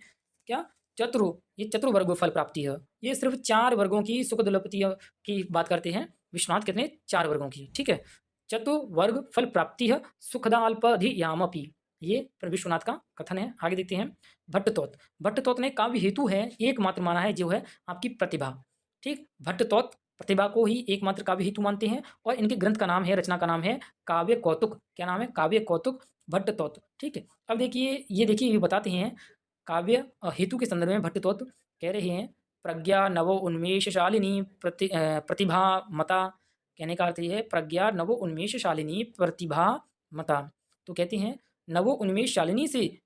Speaker 1: क्या? ये चतुर्वर्ग फल प्राप्ति है, ये सिर्फ 4 वर्गों की सुखदल्पति की बात करते हैं। विश्वनाथ कितने? 4 वर्गों की। ठीक है, चतुर्वर्ग फल प्राप्ति सुखदाल्पधियामपि, ये विश्वनाथ का कथन है। आगे देखते हैं भट्टतोत। भट्टतोत ने काव्य हेतु है एकमात्र माना है जो है आपकी प्रतिभा। ठीक, भट्टतोत प्रतिभा को ही एकमात्र काव्य हेतु मानते हैं और इनके ग्रंथ का नाम है, रचना का नाम है काव्य कौतुक। क्या नाम है? काव्य कौतुक भट्टतोत। ठीक है, अब देखिए ये बताते हैं काव्य हेतु के संदर्भ में भट्टतोत कह रहे हैं प्रज्ञा नवो उन्मेषशालिनी प्रतिभा मता। कहने का अर्थ ये है प्रज्ञा नवो उन्मेषशालिनी प्रतिभा मता। तो कहते हैं नवो उन्मेषशालिनी से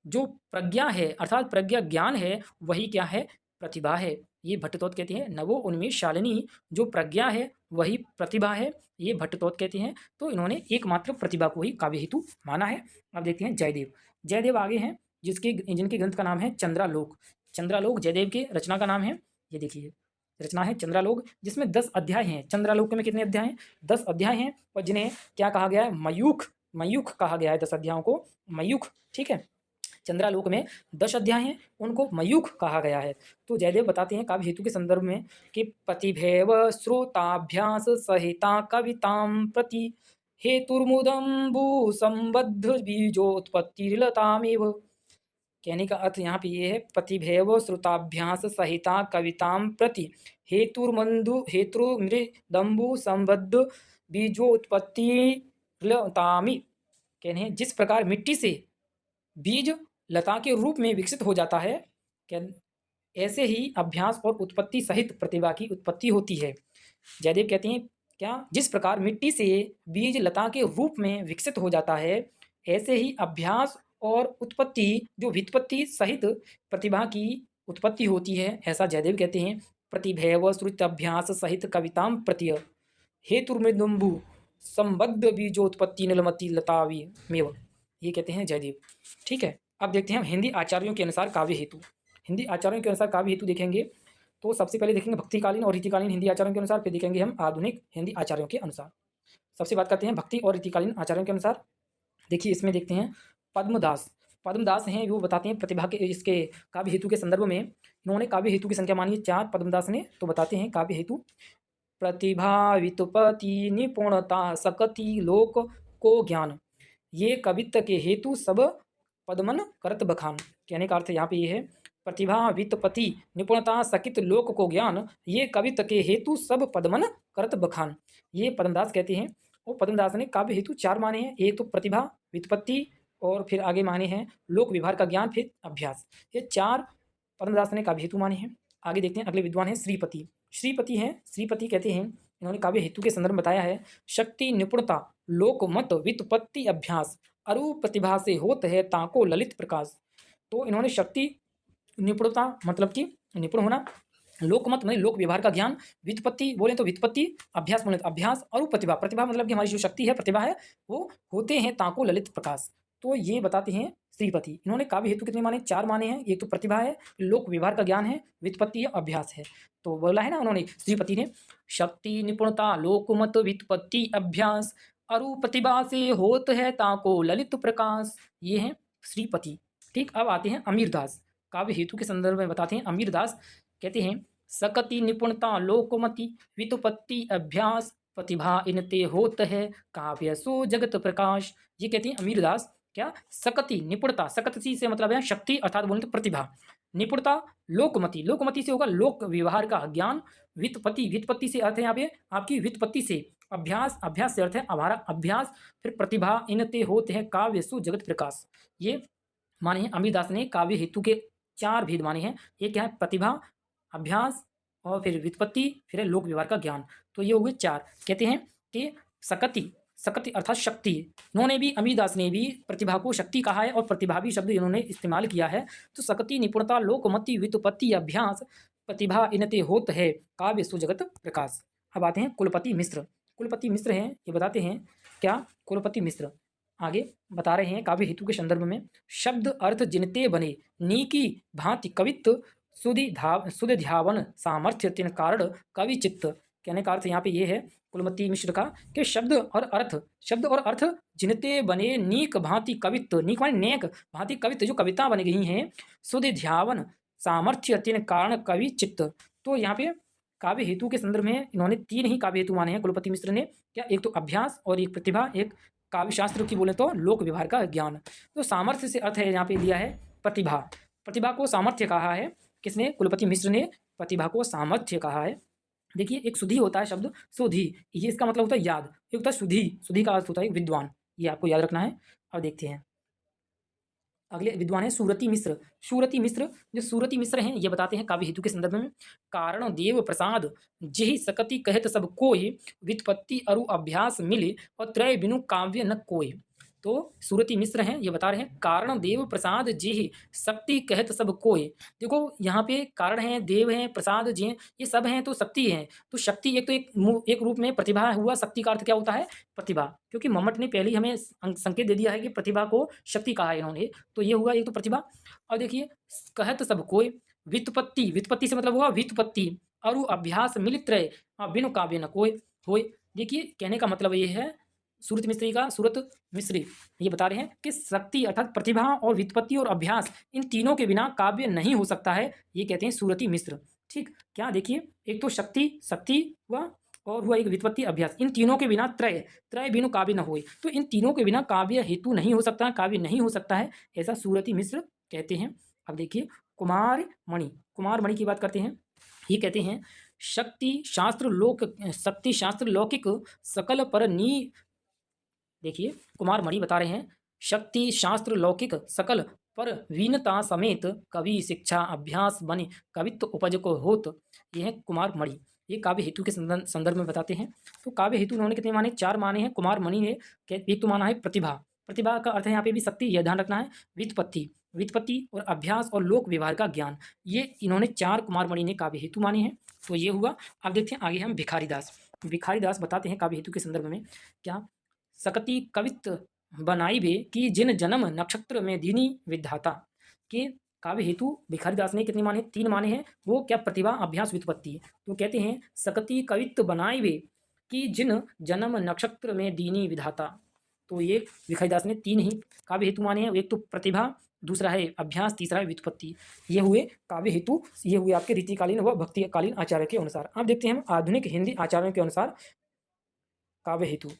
Speaker 1: जो प्रज्ञा है अर्थात प्रज्ञा ज्ञान है वही क्या है? प्रतिभा है। ये भट्टतोत कहते हैं नवो उन्मेष शालिनी जो प्रज्ञा है वही प्रतिभा है, ये भट्टतोत कहते हैं। तो इन्होंने एकमात्र प्रतिभा को ही काव्य हेतु माना है। अब देखते हैं जयदेव। जयदेव आगे हैं जिनके ग्रंथ का नाम है चंद्रालोक। चंद्रालोक जयदेव के रचना का नाम है। ये देखिए रचना है चंद्रालोक जिसमें 10 अध्याय हैं। चंद्रालोक में कितने अध्याय हैं? 10 अध्याय हैं और जिन्हें क्या कहा गया है? मयूख। मयूख कहा गया है 10 अध्यायों को मयूख। ठीक है, चंद्रालोक में 10 अध्याय हैं, उनको मयूख कहा गया है। तो जयदेव बताते हैं काव्य हेतु के संदर्भ में कि प्रतिभैव श्रोताभ्यास सहिता कवितां प्रति हेतुर्मुदम्बु संबद्ध बीजोत्पत्तिर्लतामेव। कहने का अर्थ यहाँ पे ये है प्रतिभैव श्रुताभ्यास सहिता कवितां प्रति हेतुर्मृदम्बु संबद्ध बीजोत्पत्तिर्लतामि। कहने जिस प्रकार मिट्टी से बीज लता के रूप में विकसित हो जाता है, क्या ऐसे ही अभ्यास और उत्पत्ति सहित प्रतिभा की उत्पत्ति होती है। जयदेव कहते हैं क्या जिस प्रकार मिट्टी से बीज लता के रूप में विकसित हो जाता है ऐसे ही अभ्यास और उत्पत्ति जो व्युत्पत्ति सहित प्रतिभा की उत्पत्ति होती है, ऐसा जयदेव कहते हैं। प्रतिभैव श्रुत अभ्यास सहित कवितां प्रत्यय हेतुर्मृदुम्बु संबद्ध बीजोत्पत्ति नीलमती लतावी मेव। ये कहते हैं जयदेव। ठीक है, अब देखते हैं हम हिंदी आचार्यों के अनुसार काव्य हेतु। हिंदी आचार्यों के अनुसार काव्य हेतु देखेंगे तो सबसे पहले देखेंगे भक्तिकालीन और रीतिकालीन हिंदी आचार्यों के अनुसार, फिर देखेंगे हम आधुनिक हिंदी आचार्यों के अनुसार। सबसे बात करते हैं भक्ति और रीतिकालीन आचार्यों के अनुसार। देखिए इसमें देखते हैं पद्मदास। पद्मदास हैं वो बताते हैं प्रतिभा के इसके काव्य हेतु के संदर्भ में इन्होंने काव्य हेतु की संख्या मानी है 4 पद्मदास ने। तो बताते हैं काव्य हेतु प्रतिभा व्युत्पत्ति निपुणता सकति लोक को ज्ञान ये कवित्व के हेतु सब पद्मन करत बखान। कहने का अर्थ यहाँ पे ये है प्रतिभा व्युत्पत्ति निपुणता सकित लोक को ज्ञान ये कवित्व के हेतु सब पद्मन करत बखान। ये पद्मदास कहते हैं और पद्मदास ने काव्य हेतु 4 माने हैं। एक तो प्रतिभा व्युत्पत्ति और फिर आगे माने हैं लोक व्यवहार का ज्ञान फिर अभ्यास। ये 4 पद्मदास ने काव्य हेतु माने हैं। आगे देखते हैं अगले विद्वान हैं श्रीपति। श्रीपति हैं श्रीपति कहते हैं इन्होंने काव्य हेतु के संदर्भ में बताया है शक्ति निपुणता लोकमत व्युत्पत्ति अभ्यास अरूप प्रतिभा से होत है ताको ललित प्रकाश। तो इन्होंने शक्ति निपुणता मतलब कि निपुण होना, लोकमत मतलब लोक व्यवहार का ज्ञान, व्युत्पत्ति बोले तो व्युत्पत्ति, अभ्यास बोले तो अभ्यास, और प्रतिभा प्रतिभा मतलब कि हमारी जो शक्ति है प्रतिभा है वो होते हैं ताको ललित प्रकाश। तो ये बताते हैं श्रीपति। इन्होंने काव्य हेतु कितने माने? 4 माने हैं। एक तो प्रतिभा है, लोक व्यवहार का ज्ञान है, व्युत्पत्ति है, अभ्यास है। तो बोला है ना उन्होंने श्रीपति ने शक्ति निपुणता लोकमत व्युत्पत्ति अभ्यास अरु प्रतिभा से होत है ताको ललित प्रकाश। ये हैं श्रीपति। ठीक, अब आते हैं अमीरदास। काव्य हेतु के संदर्भ में बताते हैं अमीरदास कहते हैं सकति निपुणता लोकमति व्युत्पत्ति अभ्यास प्रतिभा इनते होत है काव्य सो जगत प्रकाश। ये कहते हैं अमीरदास क्या सकति निपुणता, सकति से मतलब है शक्ति अर्थात बोले तो प्रतिभा, निपुणता लोकमति, लोकमति से होगा लोक व्यवहार का ज्ञान, व्युत्पत्ति, व्युत्पत्ति से अर्थ है यहाँ पे आपकी व्युत्पत्ति से, अभ्यास, अभ्यास से अर्थ है हमारा अभ्यास, फिर प्रतिभा इनते होते हैं काव्य सु जगत प्रकाश। ये माने हैं अमीरदास ने काव्य हेतु के 4 भेद माने हैं। एक क्या है प्रतिभा, अभ्यास और फिर व्युत्पत्ति, फिर है लोक व्यवहार का ज्ञान। तो ये हो गए 4। कहते हैं कि सकति, सकति अर्थात शक्ति। इन्होंने भी अमीरदास ने भी प्रतिभा को शक्ति कहा है और प्रतिभावी शब्द इन्होंने इस्तेमाल किया है। तो सकति निपुणता लोकमति व्युत्पत्ति अभ्यास प्रतिभा इनते होत है काव्य सुजगत प्रकाश। अब आते हैं कुलपति मिश्र। कुलपति मिश्र हैं ये बताते हैं क्या कुलपति मिश्र आगे बता रहे हैं काव्य हेतु के संदर्भ में शब्द अर्थ जिनते बने नीकी भांति कवित्व सुधि ध्यावन सामर्थ्य तिन कारण कवि चित्त। कहने का अर्थ यहाँ पे ये है कुलपति मिश्र का कि शब्द और अर्थ जिनते बने नीक भांति कवित्व, नीक माने नेक, भांति कवित्व जो कविता बन गई हैं, सुधि ध्यावन सामर्थ्य तिन कारण कवि चित्त। तो यहाँ पे काव्य हेतु के संदर्भ में इन्होंने 3 ही काव्य हेतु माने हैं कुलपति मिश्र ने। क्या? एक तो अभ्यास और एक प्रतिभा, एक काव्य शास्त्र की बोले तो लोक व्यवहार का ज्ञान। तो सामर्थ्य से अर्थ है यहाँ पे लिया है प्रतिभा, प्रतिभा को सामर्थ्य कहा है किसने? कुलपति मिश्र ने। प्रतिभा को सामर्थ्य कहा है। देखिए एक सुधि होता है शब्द सुधि, ये इसका मतलब होता है याद, एक होता है सुधि, सुधि का अर्थ होता है विद्वान, ये आपको याद रखना है। और देखते हैं अगले विद्वान है सूरती मिश्र। सूरती मिश्र, जो सूरती मिश्र हैं ये बताते हैं काव्य हेतु के संदर्भ में, कारण देव प्रसाद जेहि सकति कहत सब कोय, व्युत्पत्ति अरु अभ्यास मिले और त्रय बिनु काव्य न कोय। तो सूरती मिश्र हैं ये बता रहे हैं कारण देव प्रसाद जेहि शक्ति कहत सब कोय। देखो यहाँ पे कारण है, देव हैं, प्रसाद जी हैं, ये सब हैं तो शक्ति हैं। तो शक्ति एक तो एक रूप में प्रतिभा हुआ, शक्ति का अर्थ क्या होता है प्रतिभा, क्योंकि मम्मट ने पहले ही हमें संकेत दे दिया है कि प्रतिभा को शक्ति कहा है इन्होंने, तो ये हुआ एक तो प्रतिभा। और देखिए कहत सब कोय, व्युत्पत्ति, व्युत्पत्ति से मतलब हुआ व्युत्पत्ति, अरु अभ्यास मिलित रहे बिनु काव्य न कोय होय। देखिए कहने का मतलब ये है सूरत मिस्त्री का, सूरत मिस्री ये बता रहे हैं कि शक्ति अर्थात प्रतिभा और व्युत्पत्ति और अभ्यास इन तीनों के बिना काव्य नहीं हो सकता है, ये कहते हैं सूरती मिश्र। ठीक, क्या देखिए एक तो शक्ति, शक्ति हुआ और हुआ एक व्युत्पत्ति अभ्यास, इन तीनों के बिना त्रय, त्रय बिनु काव्य न होए, तो इन तीनों के बिना काव्य हेतु नहीं हो सकता, काव्य नहीं हो सकता है, ऐसा सूरती मिश्र कहते हैं। अब देखिए कुमार मणि, कुमार मणि की बात करते हैं। ये कहते हैं शक्ति शास्त्र लोक, शक्ति शास्त्र लौकिक सकल पर नी। देखिए कुमार मणि बता रहे हैं शक्ति शास्त्र लौकिक सकल पर वीनता समेत कवि शिक्षा अभ्यास बने कवित्व उपज को होत। ये है कुमार मणि, ये काव्य हेतु के संदर्भ में बताते हैं। तो काव्य हेतु उन्होंने कितने माने, चार माने हैं कुमार मणि ने। एक तो माना है प्रतिभा, प्रतिभा का अर्थ है यहाँ पे भी शक्ति, यह ध्यान रखना है। व्युत्पत्ति, व्युत्पत्ति और अभ्यास और लोक व्यवहार का ज्ञान, ये इन्होंने चार कुमार मणि ने काव्य हेतु माने हैं। तो ये हुआ। अब देखते हैं आगे हम भिखारी दास। भिखारी दास बताते हैं काव्य हेतु के संदर्भ में क्या, सकति कवित्व बनाई बे कि जिन जन्म नक्षत्र में दीनी विधाता। के काव्य हेतु भिखारीदास ने कितने माने, तीन माने हैं। वो क्या, प्रतिभा अभ्यास व्युत्पत्ति। तो कहते हैं सकति कवित्व बनाई बे कि जिन जन्म नक्षत्र में दीनी विधाता। तो ये भिखारीदास ने तीन ही काव्य हेतु माने हैं, एक तो प्रतिभा, दूसरा है अभ्यास, तीसरा है व्युत्पत्ति। ये हुए काव्य हेतु, ये हुए आपके रीतिकालीन व भक्तिकालीन आचार्य के अनुसार। अब देखते हैं हम आधुनिक हिंदी आचार्यों के अनुसार काव्य हेतु।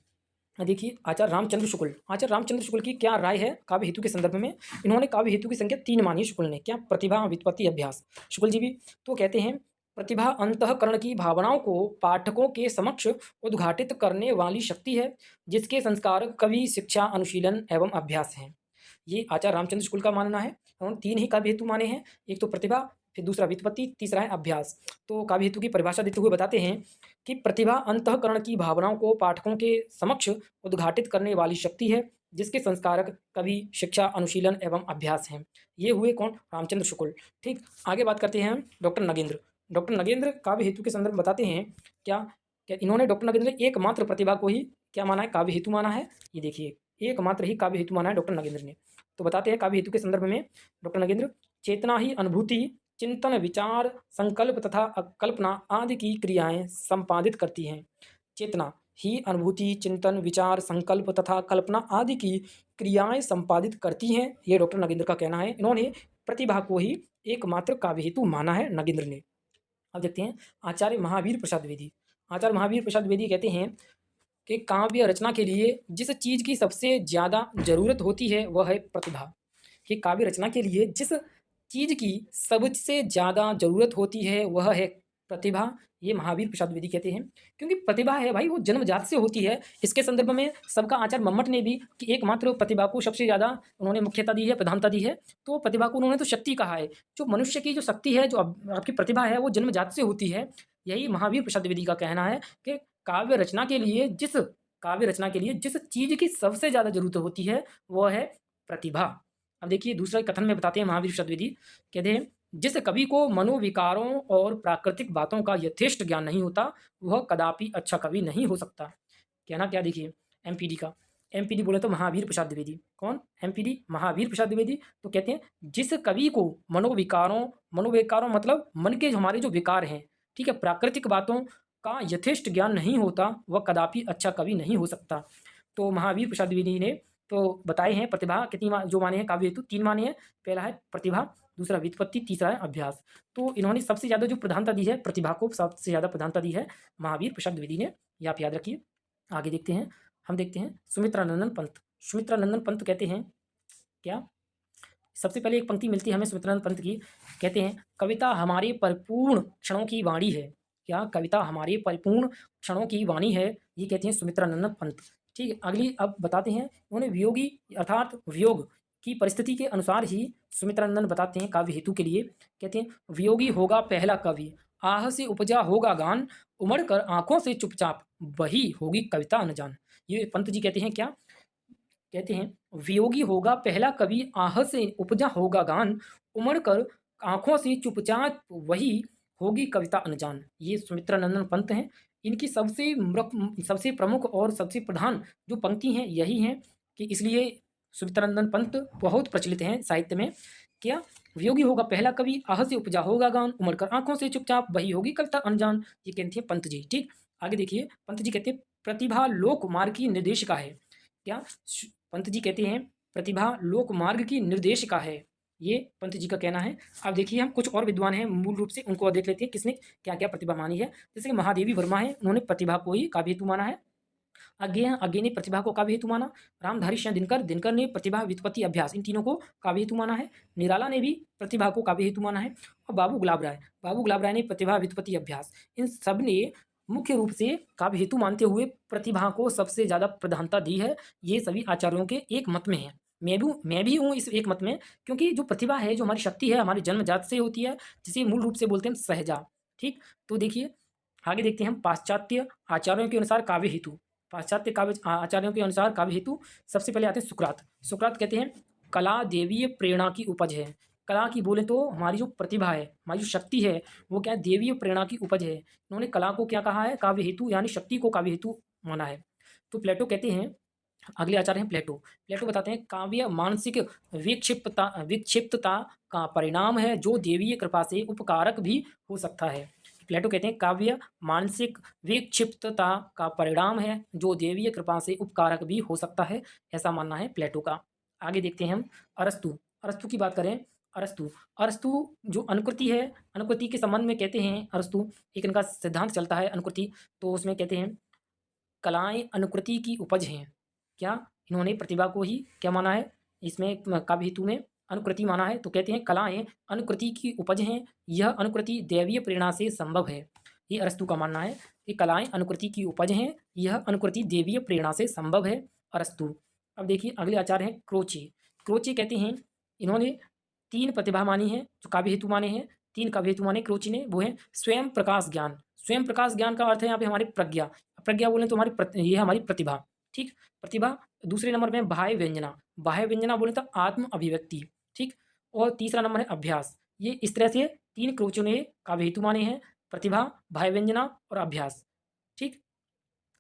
Speaker 1: देखिए आचार्य रामचंद्र शुक्ल, आचार्य रामचंद्र शुक्ल की क्या राय है काव्य हेतु के संदर्भ में। इन्होंने काव्य हेतु की संख्या तीन मानी शुक्ल ने, क्या, प्रतिभा व्युत्पत्ति अभ्यास। शुक्ल जी भी तो कहते हैं प्रतिभा अंतःकरण की भावनाओं को पाठकों के समक्ष उद्घाटित करने वाली शक्ति है, जिसके संस्कार कवि शिक्षा अनुशीलन एवं अभ्यास हैं। ये आचार्य रामचंद्र शुक्ल का मानना है। उन्होंने तीन ही काव्य हेतु माने हैं, एक तो प्रतिभा, फिर दूसरा व्युत्पत्ति, तीसरा है अभ्यास। तो काव्य हेतु की परिभाषा देते हुए बताते हैं कि प्रतिभा अंतःकरण की भावनाओं को पाठकों के समक्ष उद्घाटित करने वाली शक्ति है, जिसके संस्कारक कवि शिक्षा अनुशीलन एवं अभ्यास हैं। ये हुए कौन, रामचंद्र शुक्ल। ठीक, आगे बात करते हैं डॉक्टर नगेंद्र। डॉक्टर नगेंद्र काव्य हेतु के संदर्भ बताते हैं क्या, क्या इन्होंने, डॉक्टर नगेंद्र ने एकमात्र प्रतिभा को ही क्या माना है, काव्य हेतु माना है। ये देखिए एकमात्र ही काव्य हेतु माना है डॉक्टर नगेंद्र ने। तो बताते हैं काव्य हेतु के संदर्भ में डॉक्टर नगेंद्र, चेतना ही अनुभूति चिंतन विचार संकल्प तथा कल्पना आदि की क्रियाएं संपादित करती हैं। चेतना ही अनुभूति चिंतन विचार संकल्प तथा कल्पना आदि की क्रियाएं संपादित करती हैं, ये डॉक्टर नगेंद्र का कहना है। इन्होंने प्रतिभा को ही एकमात्र काव्य हेतु माना है नगेंद्र ने। अब देखते हैं आचार्य महावीर प्रसाद द्विवेदी। आचार्य महावीर प्रसाद द्विवेदी कहते हैं कि काव्य रचना के लिए जिस चीज़ की सबसे ज़्यादा जरूरत होती है वह है प्रतिभा। कि काव्य रचना के लिए जिस चीज़ की सबसे ज़्यादा ज़रूरत होती है वह है प्रतिभा, ये महावीर प्रसाद द्विवेदी कहते हैं। क्योंकि प्रतिभा है भाई वो जन्मजात से होती है। इसके संदर्भ में सबका आचार्य मम्मट ने भी कि एकमात्र प्रतिभा को सबसे ज़्यादा उन्होंने मुख्यता दी है, प्रधानता दी है। तो प्रतिभा को उन्होंने तो शक्ति कहा है। जो मनुष्य की जो शक्ति है, जो आपकी प्रतिभा है, वो जन्मजात से होती है। यही महावीर प्रसाद द्विवेदी का कहना है कि काव्य रचना के लिए जिस चीज़ की सबसे ज़्यादा जरूरत होती है वह है प्रतिभा। अब देखिए दूसरा कथन में बताते हैं महावीर प्रसाद द्विवेदी, कहते हैं जिस कवि को मनोविकारों और प्राकृतिक बातों का यथेष्ट ज्ञान नहीं होता वह कदापि अच्छा कवि नहीं हो सकता। कहना क्या, देखिए एमपीडी का, एमपीडी बोले तो महावीर प्रसाद द्विवेदी। कौन, एमपीडी महावीर प्रसाद द्विवेदी। तो कहते हैं जिस कवि को मनोविकारों मतलब मन के हमारे जो विकार हैं, ठीक है, प्राकृतिक बातों का यथेष्ट ज्ञान नहीं होता वह कदापि अच्छा कवि नहीं हो सकता। तो महावीर प्रसाद द्विवेदी ने तो बताए हैं प्रतिभा कितनी जो माने हैं काव्य हेतु, तीन माने हैं। पहला है प्रतिभा, दूसरा व्युत्पत्ति, तीसरा है अभ्यास। तो इन्होंने सबसे ज़्यादा जो प्रधानता दी है, प्रतिभा को सबसे ज़्यादा प्रधानता दी है महावीर प्रसाद द्विवेदी ने, ये आप याद रखिए। आगे देखते हैं, हम देखते हैं सुमित्रानंदन पंत। सुमित्रानंदन पंत कहते हैं क्या, सबसे पहले एक पंक्ति मिलती है हमें सुमित्रानंद पंत की, कहते हैं कविता हमारे परिपूर्ण क्षणों की वाणी है। क्या? कविता हमारे परिपूर्ण क्षणों की वाणी है, ये कहते हैं सुमित्रानंद पंत। ठीक है, अगली अब बताते हैं उन्होंने वियोगी अर्थात वियोग की परिस्थिति के अनुसार ही सुमित्रानंद बताते हैं काव्य हेतु के लिए, कहते हैं वियोगी होगा पहला कवि, आह से उपजा होगा गान, उमड़ कर आंखों से चुपचाप वही होगी कविता अनजान। ये पंत जी कहते हैं क्या? कहते हैं वियोगी होगा पहला कवि, आह से उपजा होगा गान, उमड़ कर आंखों से चुपचाप वही होगी कविता अनजान। ये सुमित्रानंदन पंत हैं। इनकी सबसे प्रमुख और सबसे प्रधान जो पंक्ति हैं यही हैं कि इसलिए सुमित्रानंदन पंत बहुत प्रचलित हैं साहित्य में। क्या? वियोगी होगा पहला कवि, आह से उपजा होगा गान, उमड़ कर आंखों से चुपचाप वही होगी कविता अनजान। ये कहते हैं पंत जी। ठीक, आगे देखिए पंत जी कहते हैं प्रतिभा लोक मार्ग की निर्देशिका है। क्या? पंत जी कहते हैं प्रतिभा लोक मार्ग की निर्देशिका है, ये पंत जी का कहना है। अब देखिए हम कुछ और विद्वान हैं मूल रूप से उनको देख लेते हैं किसने क्या क्या प्रतिभा मानी है। जैसे कि महादेवी वर्मा है, उन्होंने प्रतिभा को ही काव्य हेतु माना है। आज्ञे ने प्रतिभा को काव्य हेतु माना। रामधारी सिंह दिनकर ने प्रतिभा व्युत्पत्ति अभ्यास, इन तीनों को काव्य हेतु माना है। निराला ने भी प्रतिभा को काव्य हेतु माना है। और बाबू गुलाब राय ने प्रतिभा व्युत्पत्ति अभ्यास, इन सब ने मुख्य रूप से काव्य हेतु मानते हुए प्रतिभा को सबसे ज़्यादा प्रधानता दी है। ये सभी आचार्यों के एक मत में है। मैं भी हूँ इस एक मत में, क्योंकि जो प्रतिभा है, जो हमारी शक्ति है, हमारी जन्मजात से होती है, जिसे मूल रूप से बोलते हैं सहजा। ठीक, तो देखिए आगे देखते हैं हम पाश्चात्य आचार्यों के अनुसार काव्य हेतु। पाश्चात्य काव्य आचार्यों के अनुसार काव्य हेतु सबसे पहले आते हैं सुकरात। सुकरात कहते हैं कला देवीय प्रेरणा की उपज है। कला की बोले तो हमारी जो प्रतिभा है, हमारी जो शक्ति है, वो क्या है? देवीय प्रेरणा की उपज है। इन्होंने कला को क्या कहा है? काव्य हेतु, यानी शक्ति को काव्य हेतु माना है। तो प्लेटो कहते हैं, अगले आचार्य हैं प्लेटो। प्लेटो बताते हैं काव्य मानसिक विक्षिप्तता का परिणाम है, जो देवीय कृपा से उपकारक भी हो सकता है। प्लेटो कहते हैं काव्य मानसिक विक्षिप्तता का परिणाम है, जो देवीय कृपा से उपकारक भी हो सकता है, ऐसा मानना है प्लेटो का। आगे देखते हैं हम अरस्तु। अरस्तु की बात करें, अरस्तु अरस्तु जो अनुकृति है, अनुकृति के संबंध में कहते हैं अरस्तु, एक इनका सिद्धांत चलता है अनुकृति, तो उसमें कहते हैं कलाएं अनुकृति की उपज हैं। क्या? इन्होंने प्रतिभा को ही क्या माना है? इसमें काव्य हेतु में अनुकृति माना है, तो कहते हैं कलाएं अनुकृति की उपज हैं, यह अनुकृति दैवीय प्रेरणा से संभव है। ये अरस्तु का मानना है कि कलाएं अनुकृति की उपज हैं, यह अनुकृति दैवीय प्रेरणा से संभव है, अरस्तु। अब देखिए अगले आचार्य हैं क्रोचे। क्रोचे कहते हैं इन्होंने 3 प्रतिभा मानी है, जो काव्य हेतु माने हैं। 3 काव्य हेतु माने क्रोचे ने, वो है स्वयं प्रकाश ज्ञान। स्वयं प्रकाश ज्ञान का अर्थ है यहाँ पे हमारी प्रज्ञा। प्रज्ञा बोले तो ये हमारी प्रतिभा। ठीक, प्रतिभा। दूसरे नंबर में बाह्य व्यंजना। बाह्य व्यंजना बोले तो आत्म अभिव्यक्ति। ठीक, और तीसरा नंबर है अभ्यास। ये इस तरह से 3 क्रोचों ने काव्य हेतु माने हैं, प्रतिभा, बाह्य व्यंजना और अभ्यास। ठीक,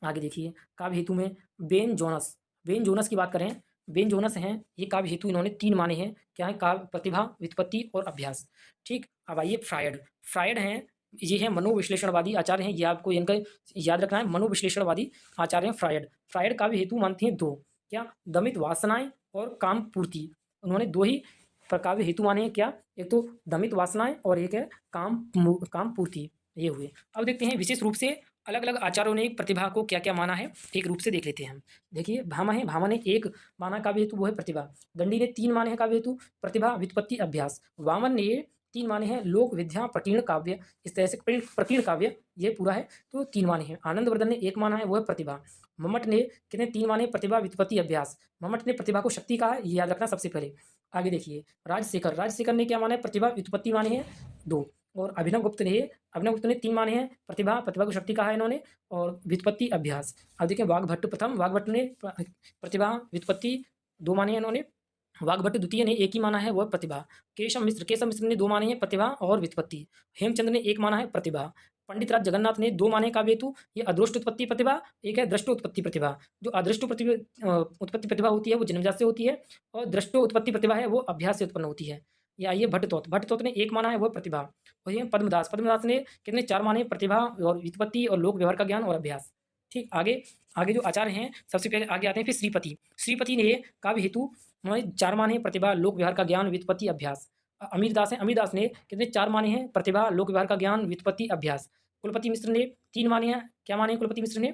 Speaker 1: आगे देखिए काव्य हेतु में बेन जोनस। बेन जोनस की बात करें, बेन जोनस हैं, ये काव्य हेतु इन्होंने 3 माने हैं। क्या है? काव्य, प्रतिभा, व्युत्पत्ति और अभ्यास। ठीक, अब आइए फ्रायड। फ्रायड हैं, ये हैं मनोविश्लेषणवादी आचार्य हैं, ये आपको इनका याद रखना है, मनोविश्लेषणवादी आचार्य हैं फ्रायड। फ्रायड काव्य हेतु मानते हैं 2, क्या? दमित वासनाएं और काम पूर्ति। उन्होंने 2 ही काव्य हेतु माने हैं। क्या? एक तो दमित वासनाएं और एक है काम पूर्ति। ये हुए। अब देखते हैं विशेष रूप से अलग अलग आचार्यों ने प्रतिभा को क्या क्या माना है, एक रूप से देख लेते हैं हम। देखिए भामा है, भामा ने 1 माना काव्य हेतु, वो है प्रतिभा। दंडी ने 3 माने हैं काव्य हेतु, प्रतिभा, व्युत्पत्ति, अभ्यास। वामन ने 3 माने हैं लोक विद्या प्रकीर्ण काव्य। इस तरह से प्रकीर्ण काव्य ये पूरा है, तो 3 माने हैं। आनंदवर्धन ने 1 माना है, वो है प्रतिभा। मम्मट ने कितने 3 माने? प्रतिभा, व्युत्पत्ति, अभ्यास। मम्मट ने प्रतिभा को शक्ति कहा है, ये याद रखना सबसे पहले। आगे देखिए राजशेखर ने क्या माना है? प्रतिभा, व्युत्पत्ति माने हैं 2। और अभिनव गुप्त ने 3 माने हैं, प्रतिभा को शक्ति कहा है इन्होंने, और व्युत्पत्ति, अभ्यास। अब देखिए वाग्भट्ट ने प्रतिभा, व्युत्पत्ति 2 माने हैं इन्होंने। वाग्भट्ट द्वितीय ने 1 ही माना है, वह प्रतिभा। केशव मिश्र ने 2 माने हैं, प्रतिभा और व्युत्पत्ति। हेमचंद्र ने 1 माना है, प्रतिभा। पंडित राज जगन्नाथ ने 2 माने काव्य हेतु, ये अदृष्ट उत्पत्ति प्रतिभा, एक है दृष्ट उत्पत्ति प्रतिभा। जो अदृष्ट उत्पत्ति प्रतिभा होती है वो जन्मजात से होती है, और दृष्ट उत्पत्ति प्रतिभा है वो अभ्यास से उत्पन्न होती है। ये आइए भट्टतोत ने 1 माना है, वो प्रतिभा। और ये पद्मदास ने कितने 4 माने? प्रतिभा और व्युत्पत्ति और लोक व्यवहार का ज्ञान और अभ्यास। ठीक, आगे जो आचार्य हैं सबसे पहले आगे आते हैं फिर श्रीपति ने काव्य हेतु उन्होंने 4 माने हैं, प्रतिभा, लोक व्यवहार का ज्ञान, व्युत्पत्ति, अभ्यास। अमीर दास ने कितने 4 माने हैं? प्रतिभा, लोक व्यवहार का ज्ञान, व्युत्पत्ति, अभ्यास। कुलपति मिश्र ने 3 माने हैं, क्या माने? कुलपति मिश्र ने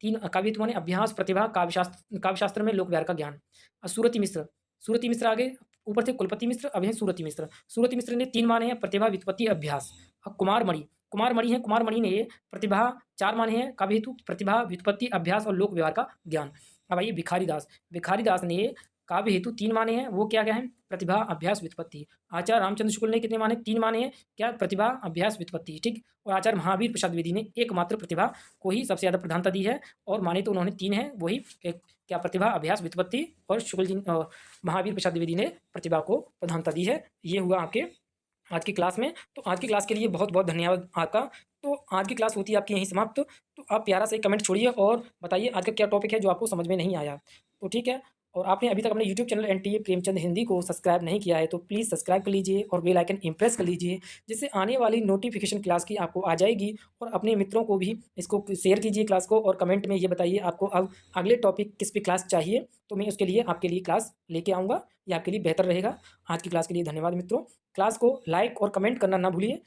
Speaker 1: 3 काव्य हेतु माने, अभ्यास, प्रतिभा, काव्यशास्त्र में लोक व्यवहार का ज्ञान। सूरति मिश्र सूरती मिश्र आ गए, ऊपर से कुलपति मिश्र, अब हैं सूरती मिश्र। सूरती मिश्र ने 3 माने हैं प्रतिभा, व्युत्पत्ति, अभ्यास। अब कुमारमणि, कुमारमणि है, कुमारमणि ने प्रतिभा 4 माने हैं काव्य हेतु, प्रतिभा, व्युत्पत्ति, अभ्यास और लोक व्यवहार का ज्ञान। अब आइए भिखारी दास, भिखारी दास ने काव्य हेतु 3 माने हैं, वो क्या-क्या हैं? प्रतिभा, अभ्यास, व्युत्पत्ति। आचार्य रामचंद्र शुक्ल ने कितने माने? 3 माने हैं, क्या? प्रतिभा, अभ्यास, व्युत्पत्ति, ठीक। और आचार्य महावीर प्रसाद द्विवेदी ने एकमात्र प्रतिभा को ही सबसे ज़्यादा प्रधानता दी है, और माने तो उन्होंने 3 हैं, वही एक क्या? प्रतिभा, अभ्यास, व्युत्पत्ति, और शुक्ल जी महावीर प्रसाद द्विवेदी ने प्रतिभा को प्रधानता दी है। ये हुआ आपके आज की क्लास में। तो आज की क्लास के लिए बहुत-बहुत धन्यवाद आपका। तो आज की क्लास होती है आपकी यहीं समाप्त। तो आप प्यारा सा एक कमेंट छोड़िए और बताइए आज का क्या टॉपिक है जो आपको समझ में नहीं आया। तो ठीक है, और आपने अभी तक अपने YouTube channel NTA Premchand Hindi को सब्सक्राइब नहीं किया है तो प्लीज़ सब्सक्राइब कर लीजिए और बेल आइकन इम्प्रेस कर लीजिए, जिससे आने वाली नोटिफिकेशन क्लास की आपको आ जाएगी। और अपने मित्रों को भी इसको शेयर कीजिए क्लास को, और कमेंट में ये बताइए आपको अब अगले टॉपिक किस पे क्लास चाहिए, तो मैं उसके लिए आपके लिए क्लास लेके आऊँगा। ये आपके लिए बेहतर रहेगा। आज की क्लास के लिए धन्यवाद मित्रों। क्लास को लाइक और कमेंट करना ना भूलिए।